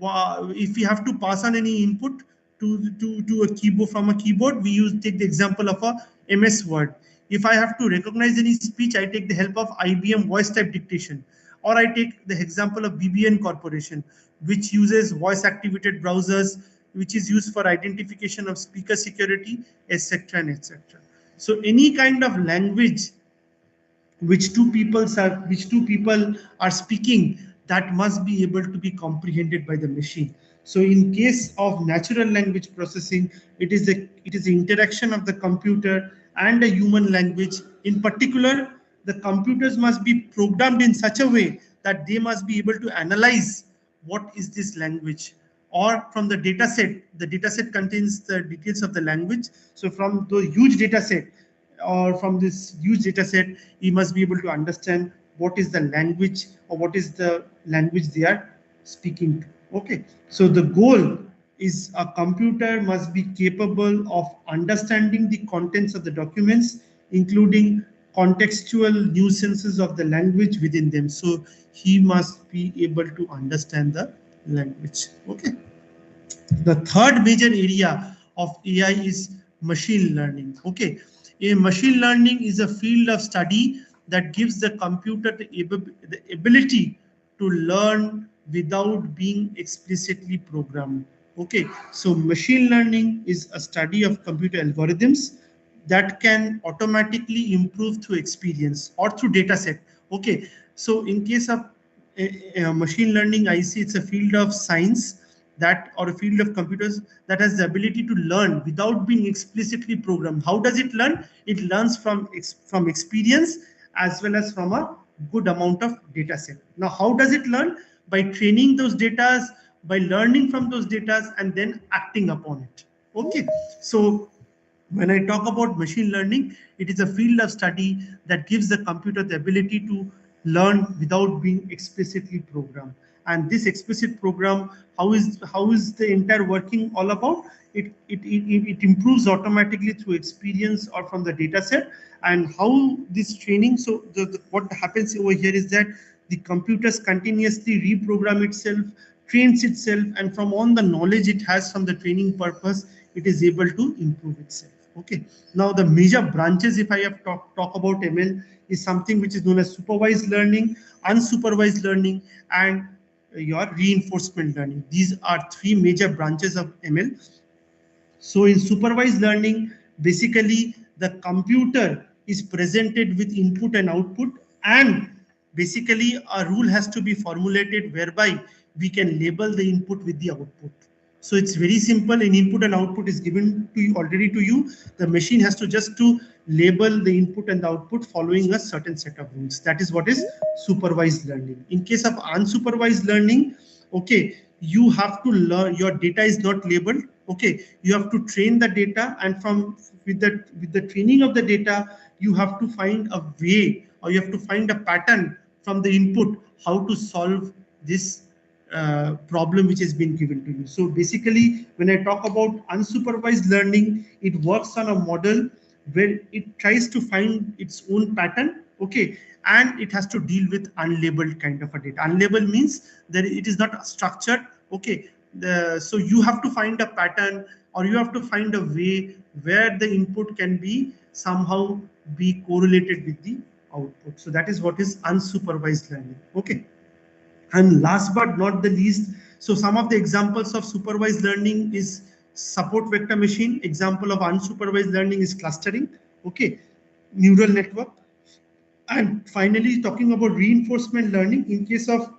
if we have to pass on any input, to a keyboard, from a keyboard, we take the example of a MS Word. If I have to recognize any speech, I take the help of IBM voice type dictation, or I take the example of BBN Corporation, which uses voice activated browsers, which is used for identification of speaker security, etc. and etc. So any kind of language which two people are speaking, that must be able to be comprehended by the machine. So in case of natural language processing, it is the interaction of the computer and a human language. In particular, the computers must be programmed in such a way that they must be able to analyze what is this language, or from the data set contains the details of the language. So from the huge data set, or from this huge data set, you must be able to understand what is the language, or what is the language they are speaking to. Okay, so the goal is a computer must be capable of understanding the contents of the documents, including contextual nuances of the language within them. So he must be able to understand the language. Okay. The third major area of AI is machine learning. Okay, a machine learning is a field of study that gives the computer the ability to learn without being explicitly programmed. Okay, so machine learning is a study of computer algorithms that can automatically improve through experience or through data set. Okay, so in case of machine learning, I see it's a field of science that, or a field of computers that has the ability to learn without being explicitly programmed. How does it learn? It learns from experience as well as from a good amount of data set. Now, how does it learn? By training those data, by learning from those data and then acting upon it. Okay, so when I talk about machine learning, it is a field of study that gives the computer the ability to learn without being explicitly programmed. And this explicit program, how is the entire working all about? It improves automatically through experience or from the data set. And how this training, so what happens over here is that the computers continuously reprogram itself, trains itself, and from all the knowledge it has from the training purpose, it is able to improve itself. Okay, now the major branches, if I have talk about ML, is something which is known as supervised learning, unsupervised learning, and your reinforcement learning. These are three major branches of ML. So in supervised learning, basically the computer is presented with input and output, and basically a rule has to be formulated whereby we can label the input with the output. So it's very simple. An input and output is given to you already to you. The machine has to just to label the input and the output following a certain set of rules. That is what is supervised learning. In case of unsupervised learning, okay, you have to learn, your data is not labeled. Okay, you have to train the data, and from with the training of the data, you have to find a way, or you have to find a pattern from the input how to solve this problem which has been given to you. So basically, when I talk about unsupervised learning, it works on a model where it tries to find its own pattern, okay, and it has to deal with unlabeled kind of a data. Unlabeled means that it is not structured, okay. So you have to find a pattern, or you have to find a way where the input can be somehow be correlated with the output. So that is what is unsupervised learning, okay. And last but not the least, so some of the examples of supervised learning is support vector machine. Example of unsupervised learning is clustering, okay, neural network. And finally, talking about reinforcement learning, in case of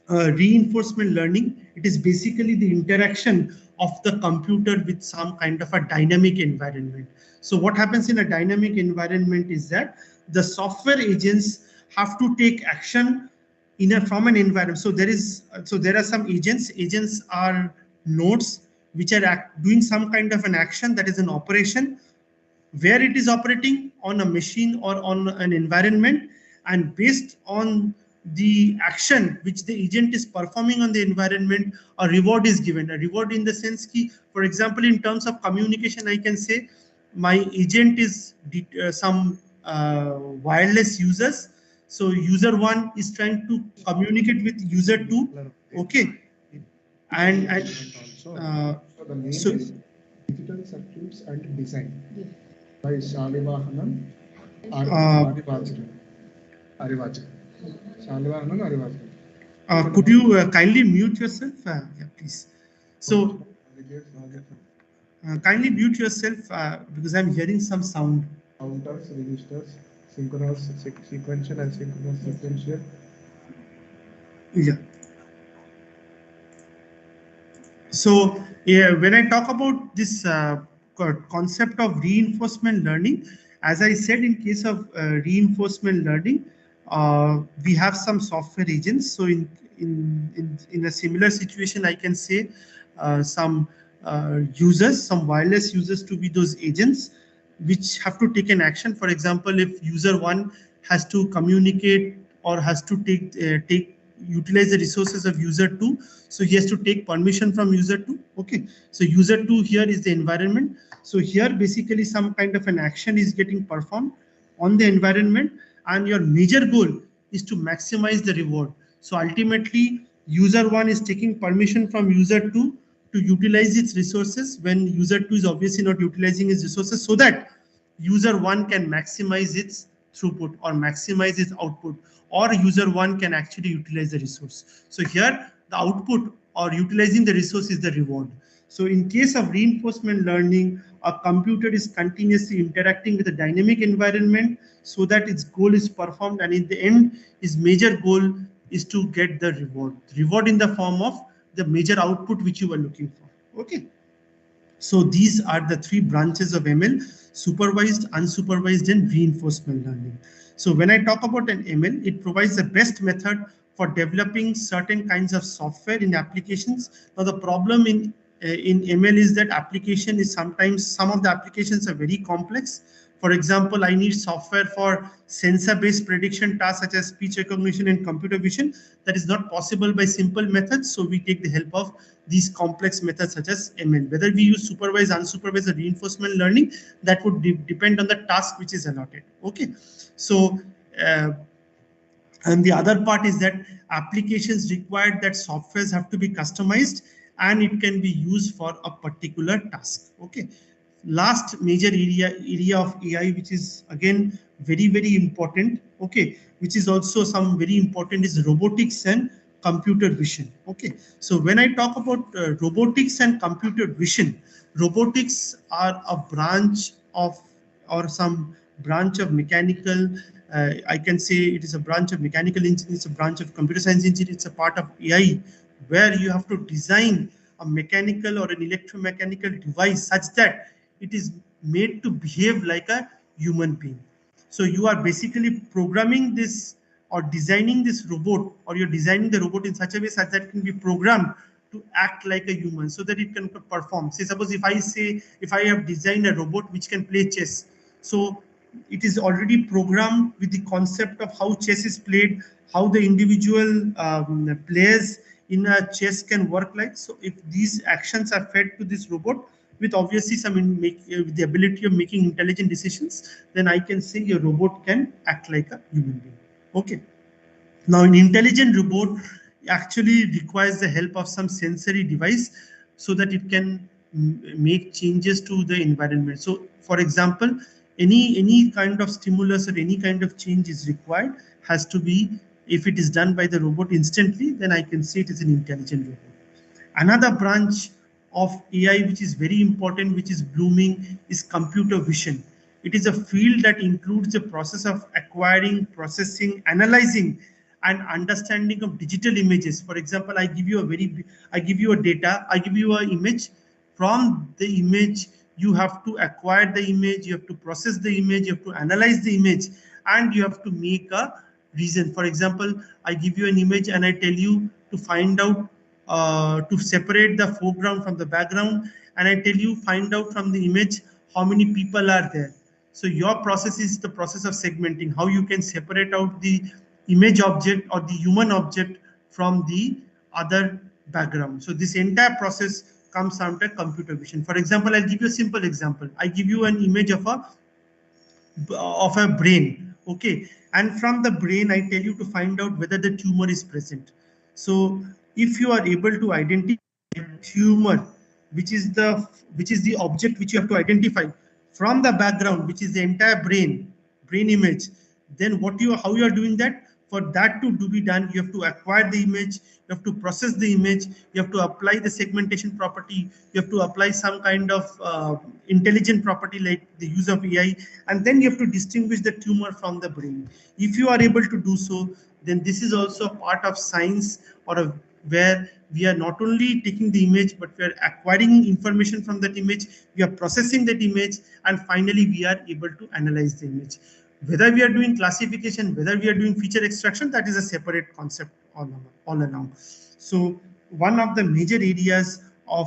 reinforcement learning, it is basically the interaction of the computer with some kind of a dynamic environment. So what happens in a dynamic environment is that the software agents have to take action from an environment. So there are some agents. Agents are nodes which are doing some kind of an action, that is an operation, where it is operating on a machine or on an environment, and based on the action which the agent is performing on the environment, a reward is given. A reward in the sense ki, for example, in terms of communication, I can say my agent is some wireless users. So user 1 is trying to communicate with user 2, okay, and The name is Digital Circuits and Design by Shalivahanan Arivajran. Shalivahanan Arivajran. Could you kindly mute yourself? Yeah, please. So kindly mute yourself because I'm hearing some sound. Counters, registers, synchronous, sequential and synchronous sequential. Yeah. So yeah, when I talk about this concept of reinforcement learning, as I said, in case of reinforcement learning, we have some software agents. So in a similar situation, I can say some users, some wireless users to be those agents which have to take an action. For example, if user one has to communicate or has to utilize the resources of user 2, so he has to take permission from user 2. Okay, so user 2 here is the environment. So here basically some kind of an action is getting performed on the environment, and your major goal is to maximize the reward. So ultimately user 1 is taking permission from user 2 to utilize its resources when user 2 is obviously not utilizing its resources, so that user 1 can maximize its throughput or maximize its output, or user 1 can actually utilize the resource. So here the output or utilizing the resource is the reward. So in case of reinforcement learning, a computer is continuously interacting with a dynamic environment so that its goal is performed, and in the end its major goal is to get the reward in the form of the major output which you were looking for. Okay. So these are the three branches of ML: supervised, unsupervised, and reinforcement learning. So when I talk about an ML, it provides the best method for developing certain kinds of software in applications. Now the problem in ML is that application is sometimes, some of the applications are very complex. For example, I need software for sensor-based prediction tasks such as speech recognition and computer vision. That is not possible by simple methods. So we take the help of these complex methods such as ML. Whether we use supervised, unsupervised, or reinforcement learning, that would depend on the task which is allotted. Okay. So, and the other part is that applications require that softwares have to be customized and it can be used for a particular task. Okay. Last major area of AI, which is again very important, okay, which is also some very important, is robotics and computer vision. Okay, so when I talk about robotics and computer vision, robotics are a branch of, or some branch of mechanical, I can say it is a branch of mechanical engineering, it's a branch of computer science engineering, it's a part of AI, where you have to design a mechanical or an electromechanical device such that it is made to behave like a human being. So you are basically programming this or designing this robot, or you're designing the robot in such a way such that it can be programmed to act like a human so that it can perform. Say, suppose if I have designed a robot which can play chess, so it is already programmed with the concept of how chess is played, how the individual players in a chess can work like. So if these actions are fed to this robot with obviously some with the ability of making intelligent decisions, then I can say your robot can act like a human being. Okay. Now, an intelligent robot actually requires the help of some sensory device so that it can make changes to the environment. So, for example, any kind of stimulus or any kind of change is required has to be, if it is done by the robot instantly, then I can say it is an intelligent robot. Another branch of AI which is very important, which is blooming, is computer vision. It is a field that includes the process of acquiring, processing, analyzing, and understanding of digital images. For example, I give you a data, I give you an image. From the image, you have to acquire the image, you have to process the image, you have to analyze the image, and you have to make a reason. For example, I give you an image and I tell you to find out, to separate the foreground from the background, and I tell you find out from the image how many people are there. So your process is the process of segmenting, how you can separate out the image object or the human object from the other background. So this entire process comes under computer vision. For example, I'll give you a simple example. I give you an image of a brain, okay, and from the brain I tell you to find out whether the tumor is present. So if you are able to identify tumor which is the object which you have to identify from the background, which is the entire brain image. Then how you are doing that? For that to be done, you have to acquire the image, you have to process the image, you have to apply the segmentation property, you have to apply some kind of intelligent property like the use of AI, and then you have to distinguish the tumor from the brain. If you are able to do so, then this is also a part of science, where we are not only taking the image, but we are acquiring information from that image, we are processing that image, and finally we are able to analyze the image. Whether we are doing classification, whether we are doing feature extraction, that is a separate concept all along. So one of the major areas of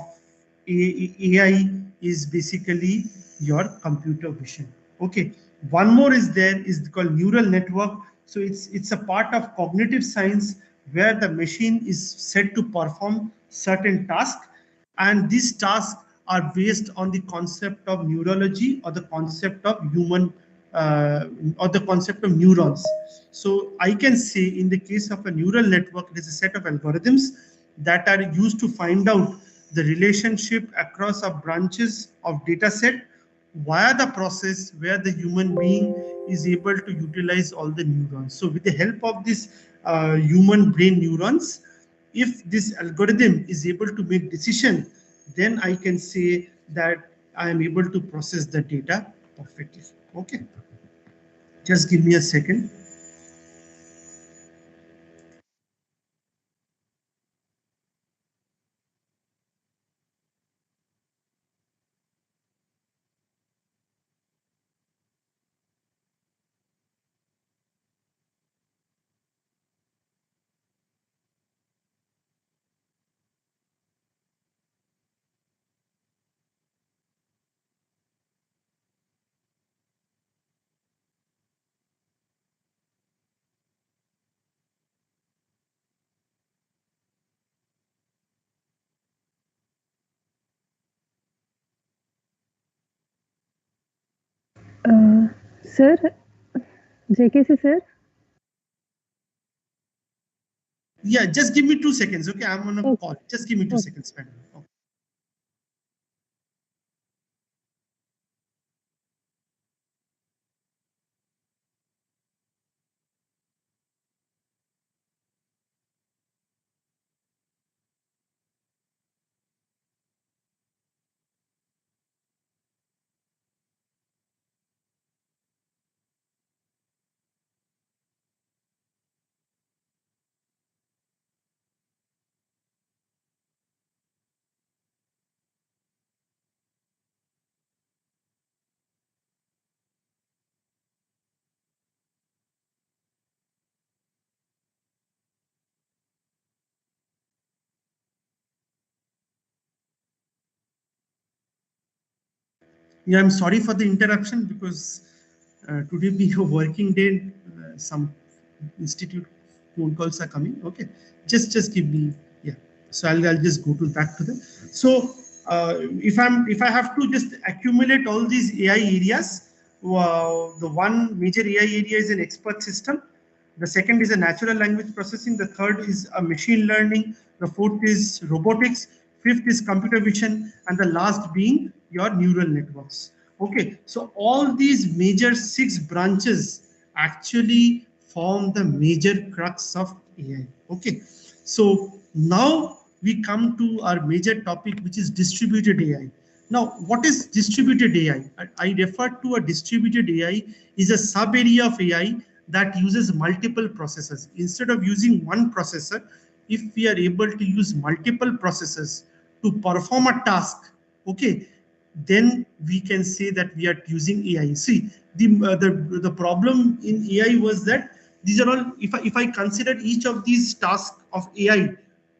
AI is basically your computer vision. Okay, one more is there, is called neural network. So it's a part of cognitive science where the machine is set to perform certain tasks, and these tasks are based on the concept of neurology, or the concept of human or the concept of neurons. So I can say, in the case of a neural network, it is a set of algorithms that are used to find out the relationship across our branches of data set via the process where the human being is able to utilize all the neurons. So with the help of this human brain neurons, if this algorithm is able to make decision, then I can say that I am able to process the data perfectly. Okay, just give me a second. Sir, JKC sir. Yeah, just give me 2 seconds. Okay, I'm on a Okay. call. Just give me 2 seconds, madam. Okay. Yeah, I'm sorry for the interruption, because today being a working day, some institute phone calls are coming. Okay, just give me, yeah. So I'll just go to back to the. So if I have to just accumulate all these AI areas, the one major AI area is an expert system. The second is a natural language processing. The third is a machine learning. The fourth is robotics. Fifth is computer vision, and the last being your neural networks. Okay, so all these major 6 branches actually form the major crux of AI. Okay, so now we come to our major topic, which is distributed AI. Now, what is distributed AI? I refer to a distributed AI is a sub area of AI that uses multiple processors. Instead of using one processor, if we are able to use multiple processors to perform a task, okay, then we can say that we are using AI. See, the problem in AI was that these are all, if I consider each of these tasks of AI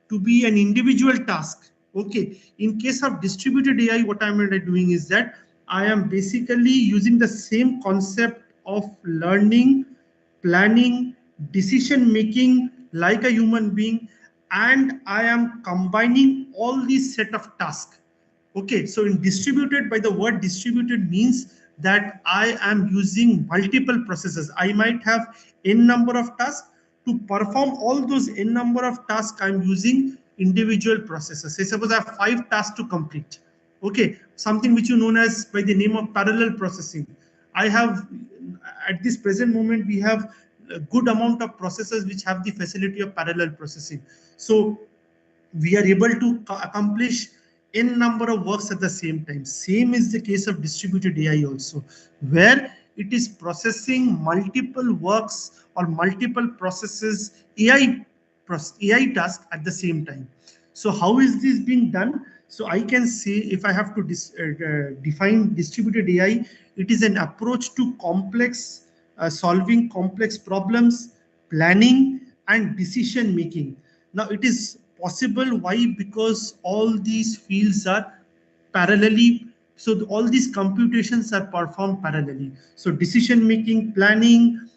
to be an individual task, okay, in case of distributed AI, what I'm doing is that I am basically using the same concept of learning, planning, decision making like a human being, and I am combining all these set of tasks. Okay, so in distributed, by the word distributed means that I am using multiple processes. I might have n number of tasks. To perform all those n number of tasks, I'm using individual processes. Say suppose I have 5 tasks to complete. Okay, something which you known as by the name of parallel processing. I have at this present moment we have a good amount of processes which have the facility of parallel processing. So we are able to accomplish n number of works at the same time. Same is the case of distributed AI also, where it is processing multiple works or multiple processes, AI task at the same time. So how is this being done? So I can say, if I have to define distributed AI, it is an approach to complex solving complex problems, planning and decision making. Now it is possible. Why? Because all these fields are parallelly. So all these computations are performed parallelly. So decision making, planning,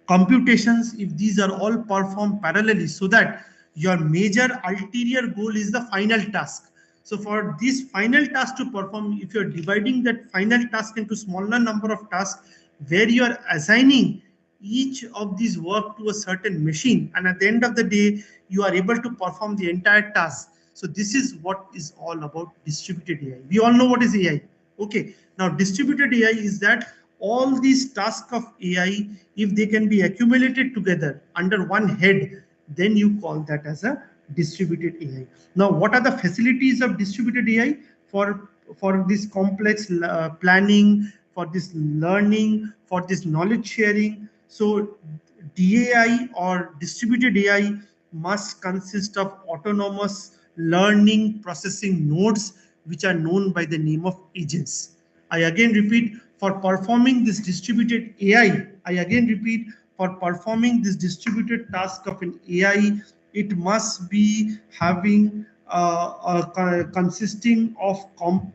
computations, if these are all performed parallelly, so that your major ulterior goal is the final task. So for this final task to perform, if you're dividing that final task into smaller number of tasks, where you are assigning each of these work to a certain machine, and at the end of the day you are able to perform the entire task. So this is what is all about distributed AI. We all know what is AI. Okay, now distributed AI is that all these tasks of AI, if they can be accumulated together under one head, then you call that as a distributed AI. Now, what are the facilities of distributed AI for this complex planning, for this learning, for this knowledge sharing? So DAI or distributed AI must consist of autonomous learning processing nodes, which are known by the name of agents. I again repeat, for performing this distributed AI, I again repeat, for performing this distributed task of an AI, it must be having consisting of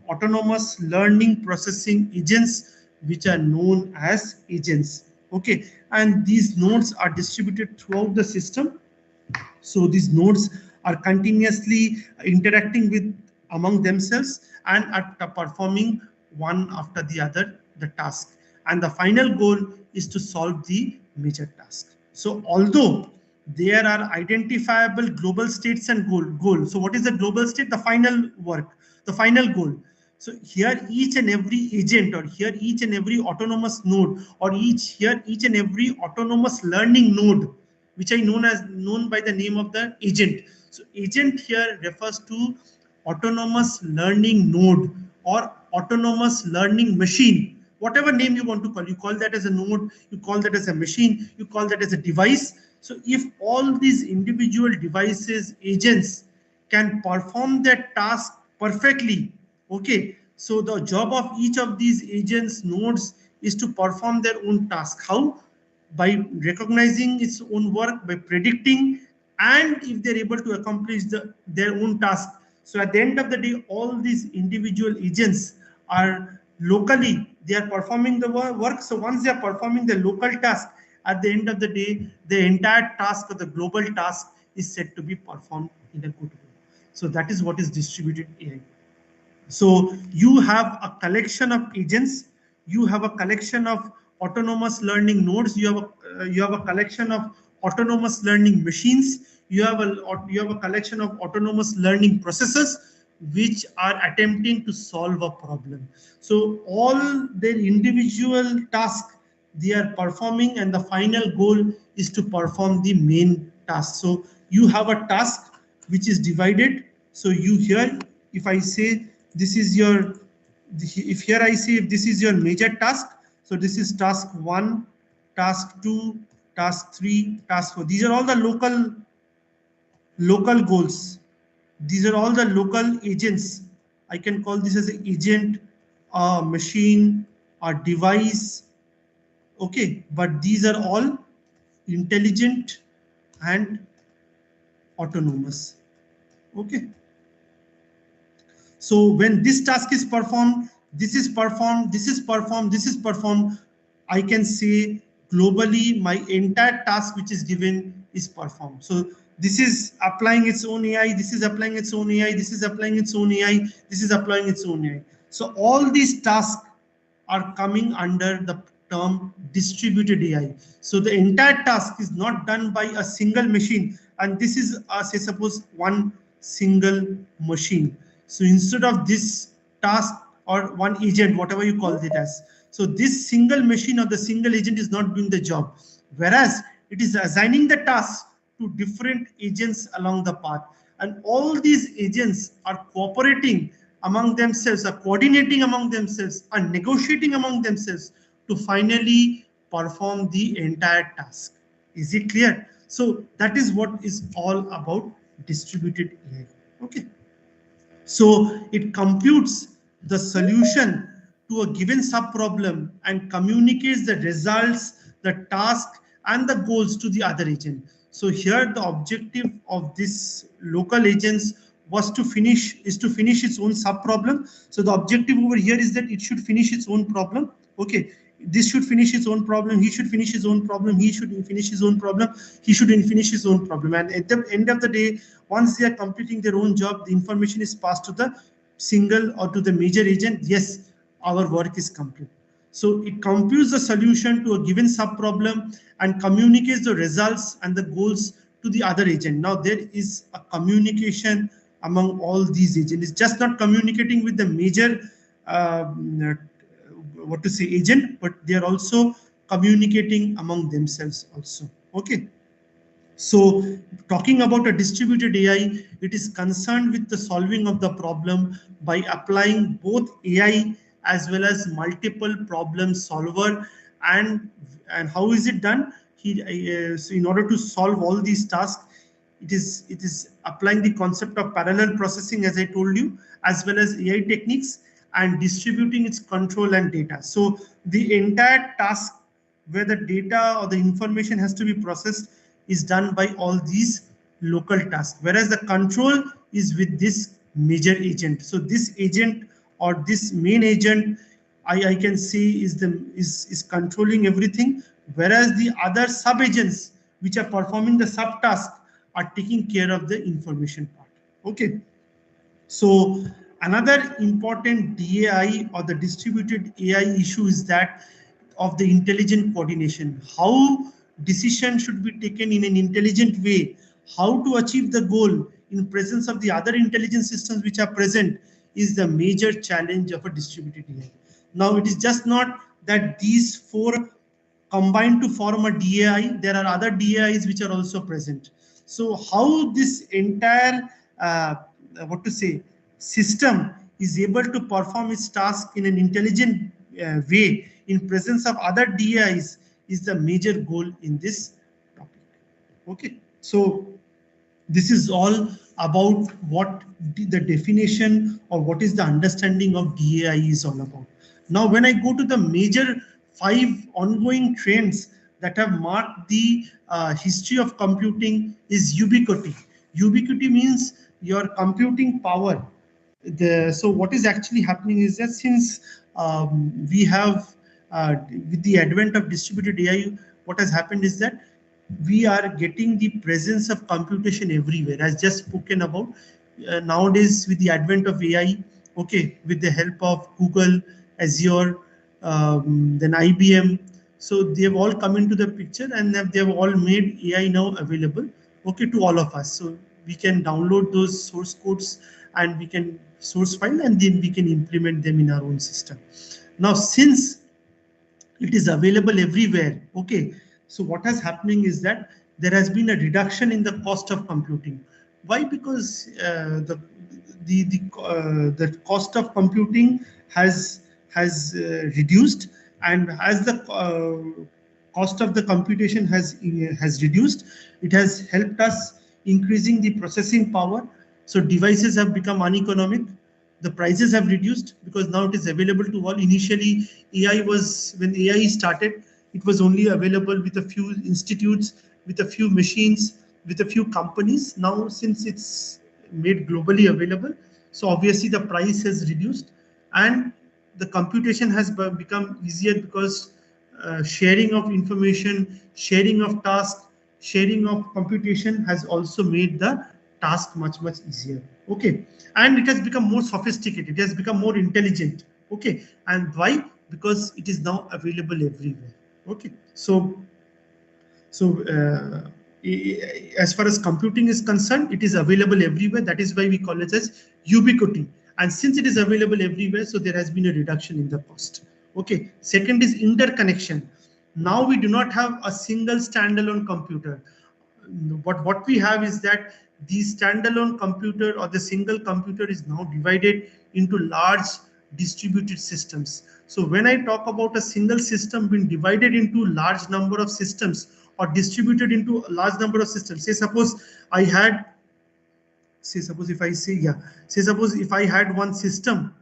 autonomous learning processing agents, which are known as agents. Okay, and these nodes are distributed throughout the system. So these nodes are continuously interacting with among themselves and are performing one after the other the task. And the final goal is to solve the major task. So although there are identifiable global states and goal. So what is the global state? The final work, the final goal. So here each and every agent, or here each and every autonomous node, or each and every autonomous learning node, which I known by the name of the agent. So agent here refers to autonomous learning node or autonomous learning machine. Whatever name you want to call, you call that as a node, you call that as a machine, you call that as a device. So if all these individual devices, agents, can perform their task perfectly, okay, so the job of each of these agents nodes is to perform their own task. How? By recognizing its own work, by predicting, and if they're able to accomplish their own task. So at the end of the day, all these individual agents are locally, they are performing the work. So once they are performing the local task, at the end of the day, the entire task or the global task is said to be performed in a good way. So that is what is distributed AI. So you have a collection of agents, you have a collection of autonomous learning nodes, you have a collection of autonomous learning machines, you have a collection of autonomous learning processes which are attempting to solve a problem. So all their individual tasks they are performing, and the final goal is to perform the main task. So you have a task which is divided. So you here, if I say this is your, if here I say if this is your major task, so this is task 1, task 2, task 3, task 4. These are all the local goals. These are all the local agents. I can call this as an agent, a machine, a device. Okay, but these are all intelligent and autonomous. Okay. So when this task is performed, this is performed, this is performed, this is performed, I can say globally my entire task which is given is performed. So this is applying its own AI, this is applying its own AI, this is applying its own AI, this is applying its own AI. So all these tasks are coming under the term distributed AI. So the entire task is not done by a single machine. and this is say suppose one single machine. So instead of this task or one agent, whatever you call it as, so this single machine or the single agent is not doing the job, whereas it is assigning the task to different agents along the path, and all these agents are cooperating among themselves, are coordinating among themselves, are negotiating among themselves to finally perform the entire task. Is it clear? So that is what is all about distributed AI. Okay. So it computes the solution to a given subproblem and communicates the results, the task, and the goals to the other agent. So here the objective of this local agents was to finish its own subproblem. So the objective over here is that it should finish its own problem. Okay, this should finish its own problem, he should finish his own problem, he should finish his own problem, he should finish his own problem, and at the end of the day, once they are completing their own job, the information is passed to the single or to the major agent. Yes, our work is complete. So it computes the solution to a given subproblem and communicates the results and the goals to the other agent. Now there is a communication among all these agents. It's just not communicating with the major agent, but they are also communicating among themselves also. Okay. So talking about a distributed AI, it is concerned with the solving of the problem by applying both AI as well as multiple problem solver. And how is it done? So in order to solve all these tasks, it is applying the concept of parallel processing, as I told you, as well as AI techniques, and distributing its control and data. So the entire task where the data or the information has to be processed is done by all these local tasks, whereas the control is with this major agent. So this agent or this main agent, I can say is controlling everything, whereas the other sub agents which are performing the subtask are taking care of the information part. Okay. So another important DAI or the distributed AI issue is that of the intelligent coordination. How decision should be taken in an intelligent way, how to achieve the goal in presence of the other intelligent systems which are present is the major challenge of a distributed AI. Now it is just not that these four combined to form a DAI, there are other DAIs which are also present. So how this entire system is able to perform its task in an intelligent way in presence of other DAIs is the major goal in this topic. Okay, so this is all about what the definition or what is the understanding of DAI is all about. Now, when I go to the major 5 ongoing trends that have marked the history of computing is ubiquity. Ubiquity means your computing power. So what is actually happening is that since we have with the advent of distributed AI, what has happened is that we are getting the presence of computation everywhere, as just spoken about. Nowadays, with the advent of AI, okay, with the help of Google, Azure, then IBM, so they have all come into the picture and they have all made AI now available, okay, to all of us. So we can download those source codes and we can source file and then we can implement them in our own system. Now, since it is available everywhere, okay, so what is happening is that there has been a reduction in the cost of computing. Why? Because the cost of computing has reduced, and as the cost of the computation has reduced, it has helped us increasing the processing power. So devices have become uneconomic. The prices have reduced because now it is available to all. Initially, when AI started, it was only available with a few institutes, with a few machines, with a few companies. Now, since it's made globally available, so obviously the price has reduced and the computation has become easier because sharing of information, sharing of tasks, sharing of computation has also made the task much easier. Okay, and it has become more sophisticated, it has become more intelligent. Okay, and why? Because it is now available everywhere. Okay, so as far as computing is concerned, it is available everywhere. That is why we call it as ubiquity. And since it is available everywhere, so there has been a reduction in the cost. Okay. Second is interconnection. Now we do not have a single standalone computer. What we have is that the standalone computer or the single computer is now divided into large distributed systems. So when I talk about a single system being divided into large number of systems or distributed into a large number of systems, say suppose I had, say suppose if I say, yeah, say suppose if I had one system,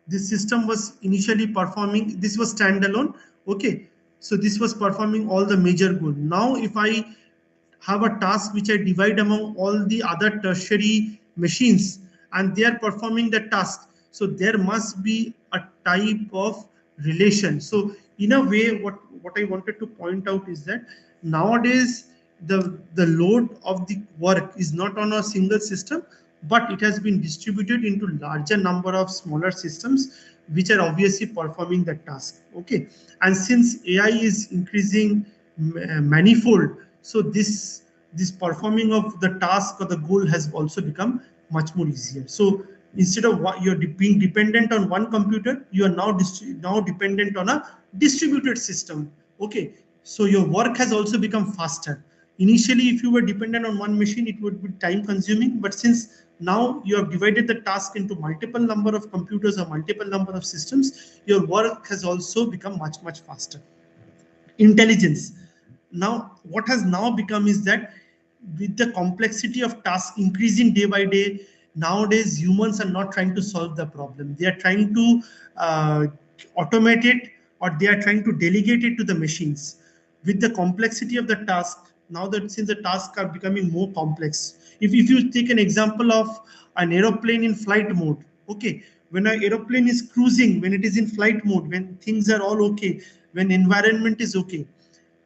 this system was initially performing, this was standalone, okay, so this was performing all the major goals. Now if I have a task which I divide among all the other tertiary machines and they are performing the task, so there must be a type of relation. So in a way, what I wanted to point out is that nowadays the load of the work is not on a single system, but it has been distributed into larger number of smaller systems which are obviously performing the task. Okay, and since AI is increasing manifold, so this performing of the task or the goal has also become much more easier. So instead of you're being dependent on one computer, you are now dependent on a distributed system. Okay, so your work has also become faster. Initially, if you were dependent on one machine, it would be time consuming, but since now you have divided the task into multiple number of computers or multiple number of systems, your work has also become much faster. Intelligence. Now what has now become is that with the complexity of tasks increasing day by day, nowadays humans are not trying to solve the problem. They are trying to automate it, or they are trying to delegate it to the machines. With the complexity of the task, now that since the tasks are becoming more complex, if you take an example of an aeroplane in flight mode, okay, when an aeroplane is cruising, when it is in flight mode, when things are all okay, when environment is okay,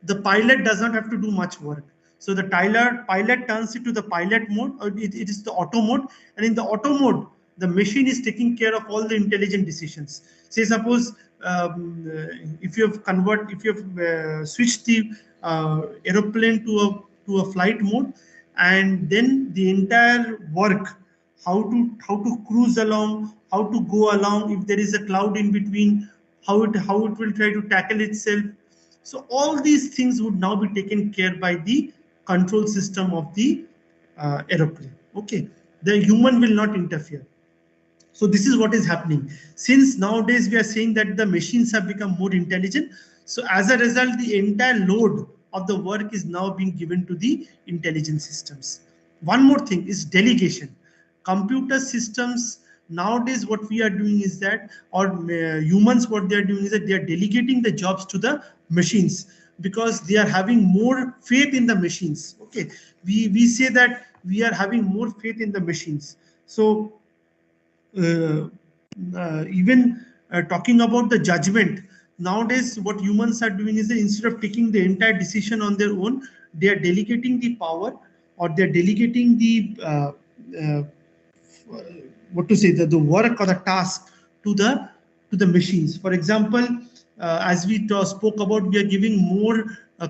the pilot does not have to do much work. So the pilot turns it to the pilot mode, or it is the auto mode, and in the auto mode, the machine is taking care of all the intelligent decisions. Say suppose if you have switched the aeroplane to a flight mode, and then the entire work, how to cruise along, how to go along, if there is a cloud in between, how it will try to tackle itself. So all these things would now be taken care by the control system of the aeroplane. Okay, the human will not interfere. So this is what is happening. Since nowadays we are saying that the machines have become more intelligent, so as a result, the entire load of the work is now being given to the intelligent systems. One more thing is delegation. Computer systems nowadays, what we are doing is that, or humans, what they are doing is that they are delegating the jobs to the machines because they are having more faith in the machines. Okay, we say that we are having more faith in the machines. So even talking about the judgment, nowadays what humans are doing is that instead of taking the entire decision on their own, they are delegating the power, or they are delegating the what to say, the work or the task to the machines. For example, as we spoke about, we are giving more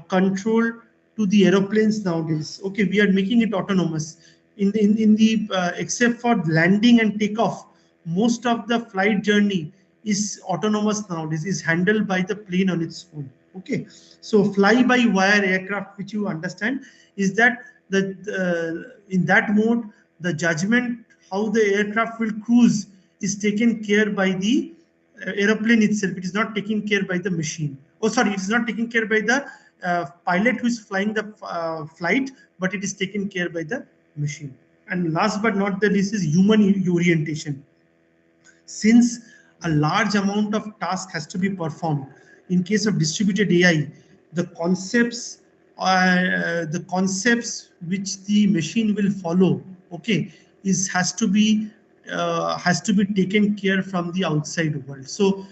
control to the aeroplanes nowadays. Okay, we are making it autonomous. In the except for landing and takeoff, most of the flight journey is autonomous nowadays, is handled by the plane on its own. Okay, so fly-by-wire aircraft, which you understand, is that in that mode, the judgment how the aircraft will cruise is taken care by the aeroplane itself. It is not taken care by the machine. Oh, sorry, it is not taken care by the pilot who is flying the flight, but it is taken care by the machine. And last but not the least is human orientation. Since a large amount of task has to be performed, in case of distributed AI, the concepts which the machine will follow, okay, has to be taken care from the outside world. So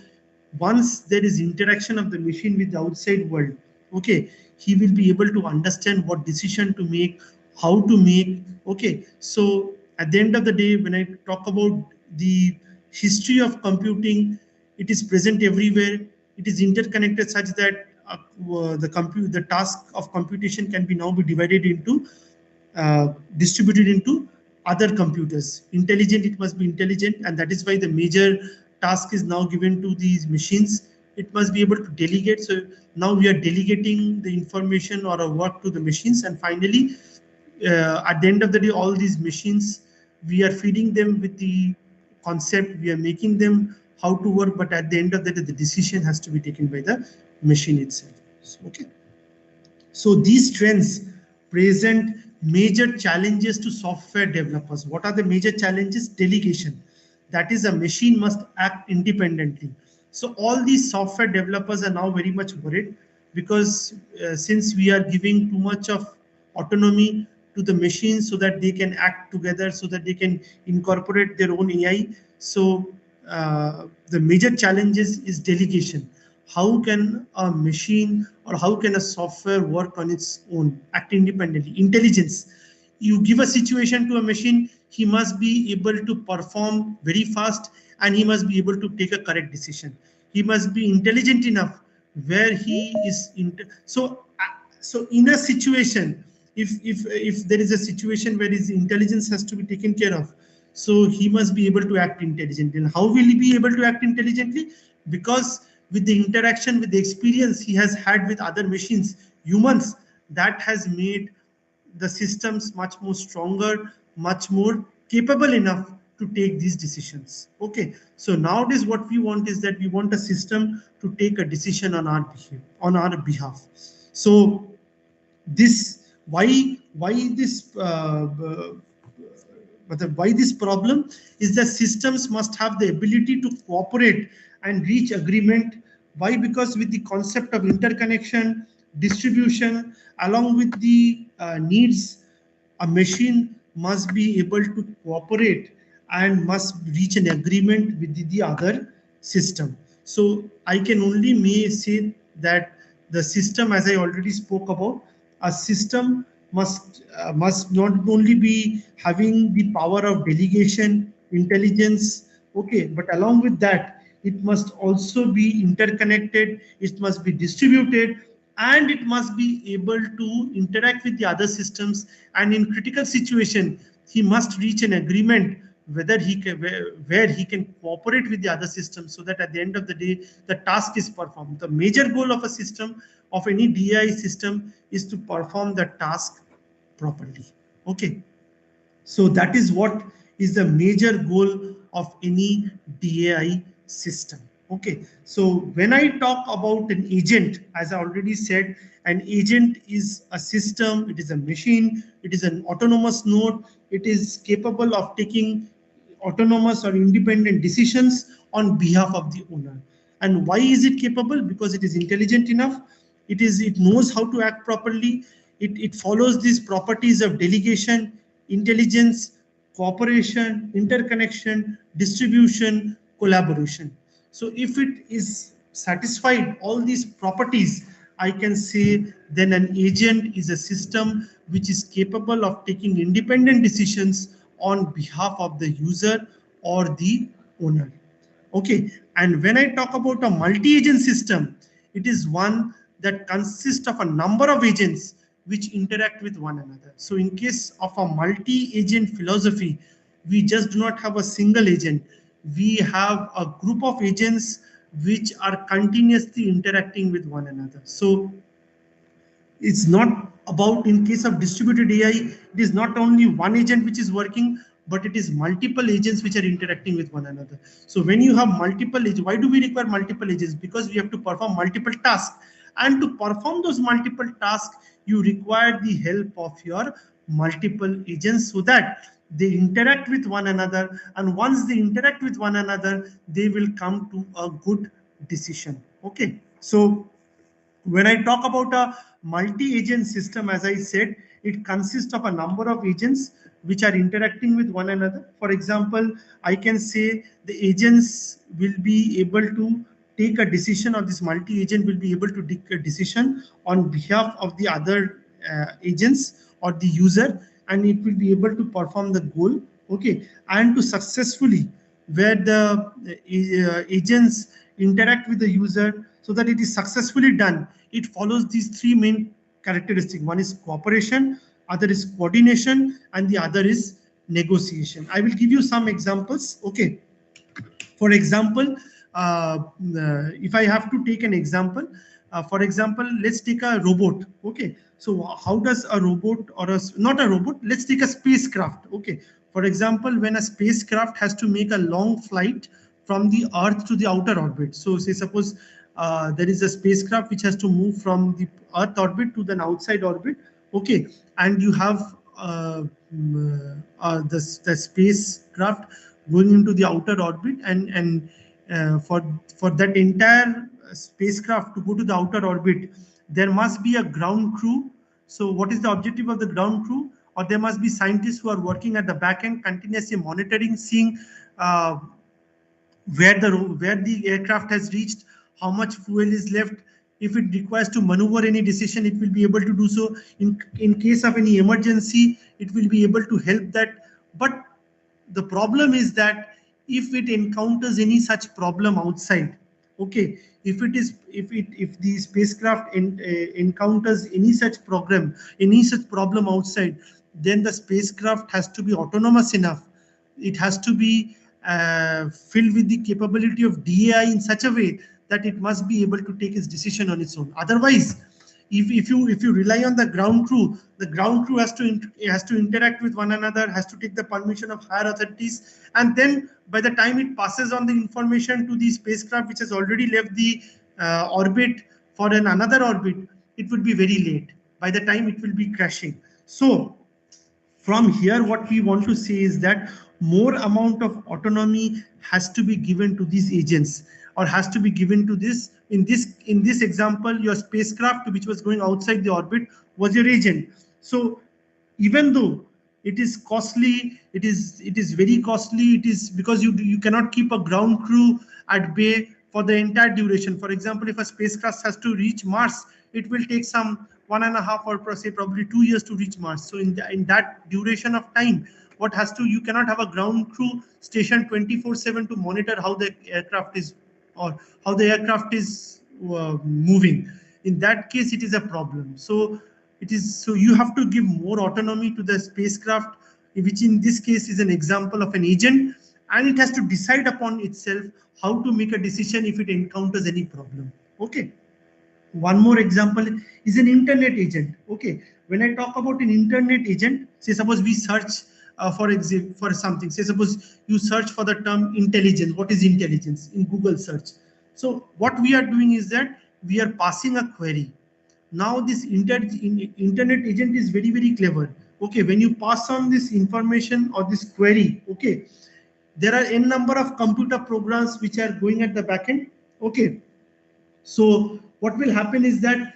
once there is interaction of the machine with the outside world, okay, he will be able to understand what decision to make, how to make. Okay, so at the end of the day, when I talk about the history of computing, it is present everywhere. It is interconnected such that the task of computation can be now be divided into distributed into other computers. Intelligent, it must be intelligent, and that is why the major task is now given to these machines. It must be able to delegate. So now we are delegating the information or a work to the machines, and finally, at the end of the day, all these machines, we are feeding them with the concept, we are making them how to work, but at the end of the day, the decision has to be taken by the machine itself. Okay. So these trends present major challenges to software developers. What are the major challenges? Delegation. That is, a machine must act independently. So all these software developers are now very much worried, because since we are giving too much of autonomy to the machines so that they can act together, so that they can incorporate their own AI. So the major challenges is delegation. How can a machine or how can a software work on its own, act independently? Intelligence. You give a situation to a machine, he must be able to perform very fast, and he must be able to take a correct decision. He must be intelligent enough where he is. So in a situation, if there is a situation where his intelligence has to be taken care of, so he must be able to act intelligently. And how will he be able to act intelligently? Because with the interaction, with the experience he has had with other machines, humans, that has made the systems much more stronger, much more capable enough to take these decisions. Okay, so nowadays what we want is that we want a system to take a decision on our behalf. So this why this why this problem is that systems must have the ability to cooperate and reach agreement. Why? Because with the concept of interconnection, distribution, along with the needs, a machine must be able to cooperate and must reach an agreement with the other system. So I can only may say that the system, as I already spoke about, a system must not only be having the power of delegation, intelligence, okay, but along with that, it must also be interconnected, it must be distributed, and it must be able to interact with the other systems. And in critical situation, he must reach an agreement whether he can, where he can cooperate with the other systems, so that at the end of the day, the task is performed. The major goal of a system, of any DI system, is to perform the task properly. Okay, so that is what is the major goal of any DAI system. Okay, so when I talk about an agent, as I already said, an agent is a system, it is a machine, it is an autonomous node, it is capable of taking autonomous or independent decisions on behalf of the owner. And why is it capable? Because it is intelligent enough, it knows how to act properly, it follows these properties of delegation, intelligence, cooperation, interconnection, distribution, collaboration. So if it is satisfied all these properties, I can say then an agent is a system which is capable of taking independent decisions on behalf of the user or the owner. Okay, and when I talk about a multi-agent system, it is one that consists of a number of agents which interact with one another. So in case of a multi-agent philosophy, we just do not have a single agent. We have a group of agents which are continuously interacting with one another. So it's not about, in case of distributed AI, it is not only one agent which is working, but it is multiple agents which are interacting with one another. So when you have multiple agents, why do we require multiple agents? Because we have to perform multiple tasks. And to perform those multiple tasks, you require the help of your multiple agents so that they interact with one another. And once they interact with one another, they will come to a good decision. Okay. So when I talk about a multi-agent system, as I said, it consists of a number of agents which are interacting with one another. For example, I can say the agents will be able to take a decision, or this multi-agent will be able to take a decision on behalf of the other agents or the user, and it will be able to perform the goal. Okay, and to successfully, where the agents interact with the user, so that it is successfully done, it follows these three main characteristics. One is cooperation, other is coordination, and the other is negotiation. I will give you some examples. Okay. For example, if I have to take an example, for example, let's take a robot. Okay, so how does a robot, or not a robot, let's take a spacecraft. Okay, for example, when a spacecraft has to make a long flight from the Earth to the outer orbit. So say suppose there is a spacecraft which has to move from the Earth orbit to the outside orbit. Okay, and you have the spacecraft going into the outer orbit, and for that entire spacecraft to go to the outer orbit, there must be a ground crew. So what is the objective of the ground crew? Or there must be scientists who are working at the back end, continuously monitoring, seeing where the aircraft has reached, how much fuel is left. If it requires to maneuver any decision, it will be able to do so. In case of any emergency, it will be able to help that. But the problem is that if it encounters any such problem outside, okay, if the spacecraft encounters any such problem outside, then the spacecraft has to be autonomous enough. It has to be filled with the capability of DAI in such a way that it must be able to take its decision on its own. Otherwise, if you rely on the ground crew has to interact with one another, has to take the permission of higher authorities, and then by the time it passes on the information to the spacecraft which has already left the orbit for another orbit, it would be very late. By the time it will be crashing. So from here, what we want to say is that more amount of autonomy has to be given to these agents, or has to be given to this. In this example, your spacecraft which was going outside the orbit was your agent. So even though it is costly, it is very costly, it is because you cannot keep a ground crew at bay for the entire duration. For example, if a spacecraft has to reach Mars, it will take some 1.5 or say probably 2 years to reach Mars. So in that duration of time, you cannot have a ground crew stationed 24/7 to monitor how the aircraft is, or how the aircraft is moving. In that case, it is a problem. So you have to give more autonomy to the spacecraft, which in this case is an example of an agent, and it has to decide upon itself how to make a decision if it encounters any problem. Okay. One more example is an internet agent. Okay, when I talk about an internet agent, say suppose we search for something. Say suppose you search for the term intelligence. What is intelligence in Google search? So what we are doing is that we are passing a query. Now this internet agent is very, very clever. Okay, when you pass on this information or this query, okay, there are n number of computer programs which are going at the back end. Okay, so what will happen is that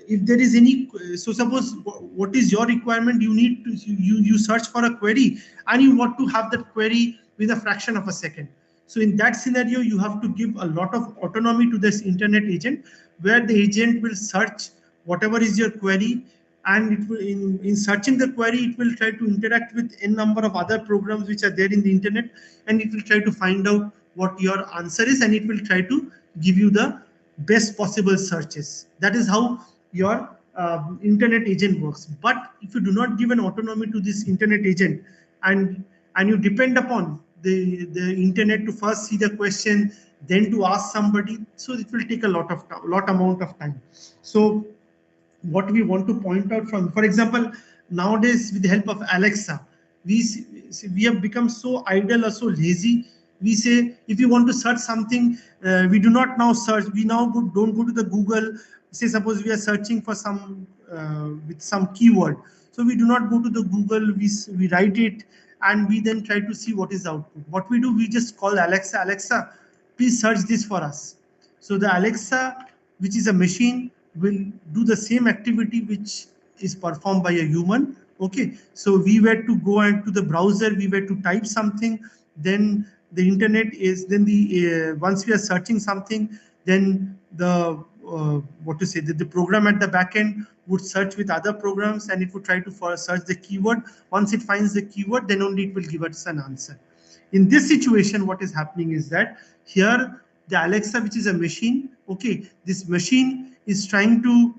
if there is any, so suppose what is your requirement, you need to you search for a query and you want to have that query with a fraction of a second. So in that scenario, you have to give a lot of autonomy to this internet agent, where the agent will search whatever is your query, and it will, in searching the query, it will try to interact with n number of other programs which are there in the internet, and it will try to find out what your answer is, and it will try to give you the best possible searches. That is how your internet agent works. But if you do not give an autonomy to this internet agent, and you depend upon the internet to first see the question, then to ask somebody, so it will take a lot amount of time. So what we want to point out from, for example, nowadays with the help of Alexa, we have become so idle or so lazy. We say if you want to search something, we do not now search. We now don't go to the Google. Say suppose we are searching for some with some keyword, so we do not go to the Google. We write it, and we then try to see what is the output. What we do, we just call Alexa. Alexa, please search this for us. So the Alexa, which is a machine, will do the same activity which is performed by a human. Okay, so we were to go into the browser, we were to type something, then the internet is, then the once we are searching something, then the the program at the back end would search with other programs, and it would try to search the keyword. Once it finds the keyword, then only it will give us an answer. In this situation, what is happening is that here the Alexa, which is a machine. Okay, this machine is trying to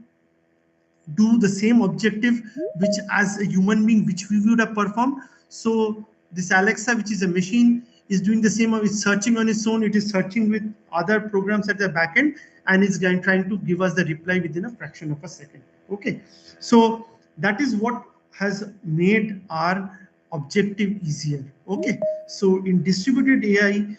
do the same objective which as a human being which we would have performed. So this Alexa, which is a machine, is doing the same. It's searching on its own. It is searching with other programs at the back end, and it's trying to give us the reply within a fraction of a second. Okay, so that is what has made our objective easier. Okay, so in distributed AI,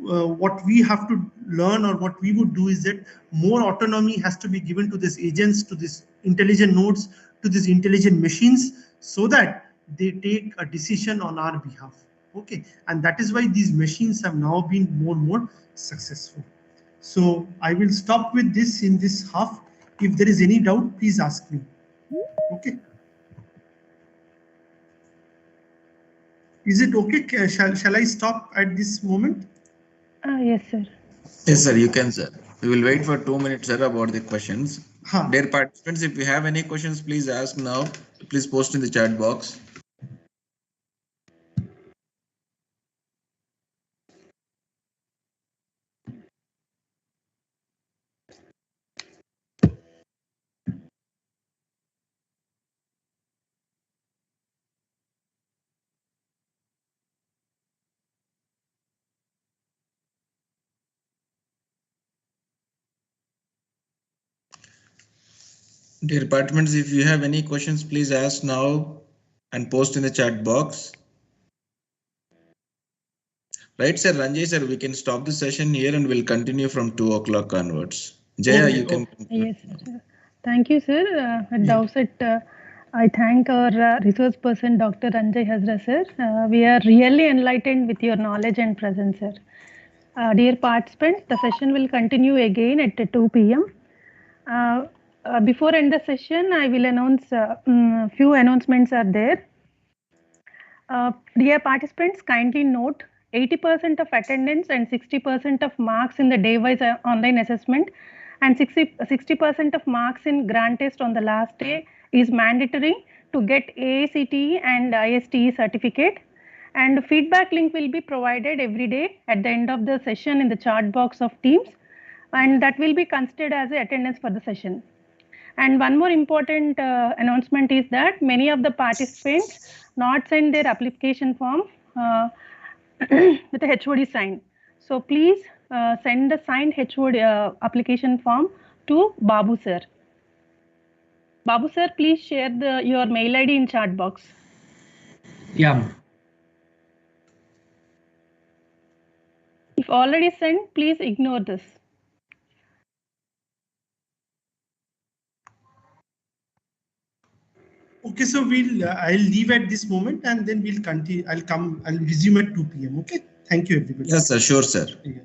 what we have to learn, or what we would do, is that more autonomy has to be given to these agents, to these intelligent nodes, to these intelligent machines, so that they take a decision on our behalf. Okay, and that is why these machines have now been more and more successful. So I will stop with this in this half. If there is any doubt, please ask me. Okay. Is it okay? Shall I stop at this moment? Yes, sir. Yes, sir, you can, sir. We will wait for 2 minutes, sir, about the questions. Dear participants, if you have any questions, please ask now. Please post in the chat box. Dear participants, if you have any questions, please ask now and post in the chat box. Right, sir, Ranjay, sir, we can stop the session here and we'll continue from 2 o'clock onwards. Jaya, you can. Yes, sir. Thank you, sir. At the outset, I thank our resource person, Dr. Ranjay Hazra, sir. We are really enlightened with your knowledge and presence, sir. Dear participants, the session will continue again at 2 p.m. Before end the session, I will announce few announcements are there. Dear participants, kindly note 80% of attendance and 60% of marks in the day-wise online assessment and 60% of marks in grant test on the last day is mandatory to get AICTE and ISTE certificate. And feedback link will be provided every day at the end of the session in the chat box of Teams, and that will be considered as attendance for the session. And one more important announcement is that many of the participants not send their application form with a HOD sign. So please send the signed HOD application form to Babu sir. Babu sir, please share your mail ID in chat box. Yeah. If already sent, please ignore this. Okay, so I'll leave at this moment and then we'll continue. I'll resume at 2 p.m. Okay. Thank you, everybody. Yes, sir. Sure, sir. Yeah.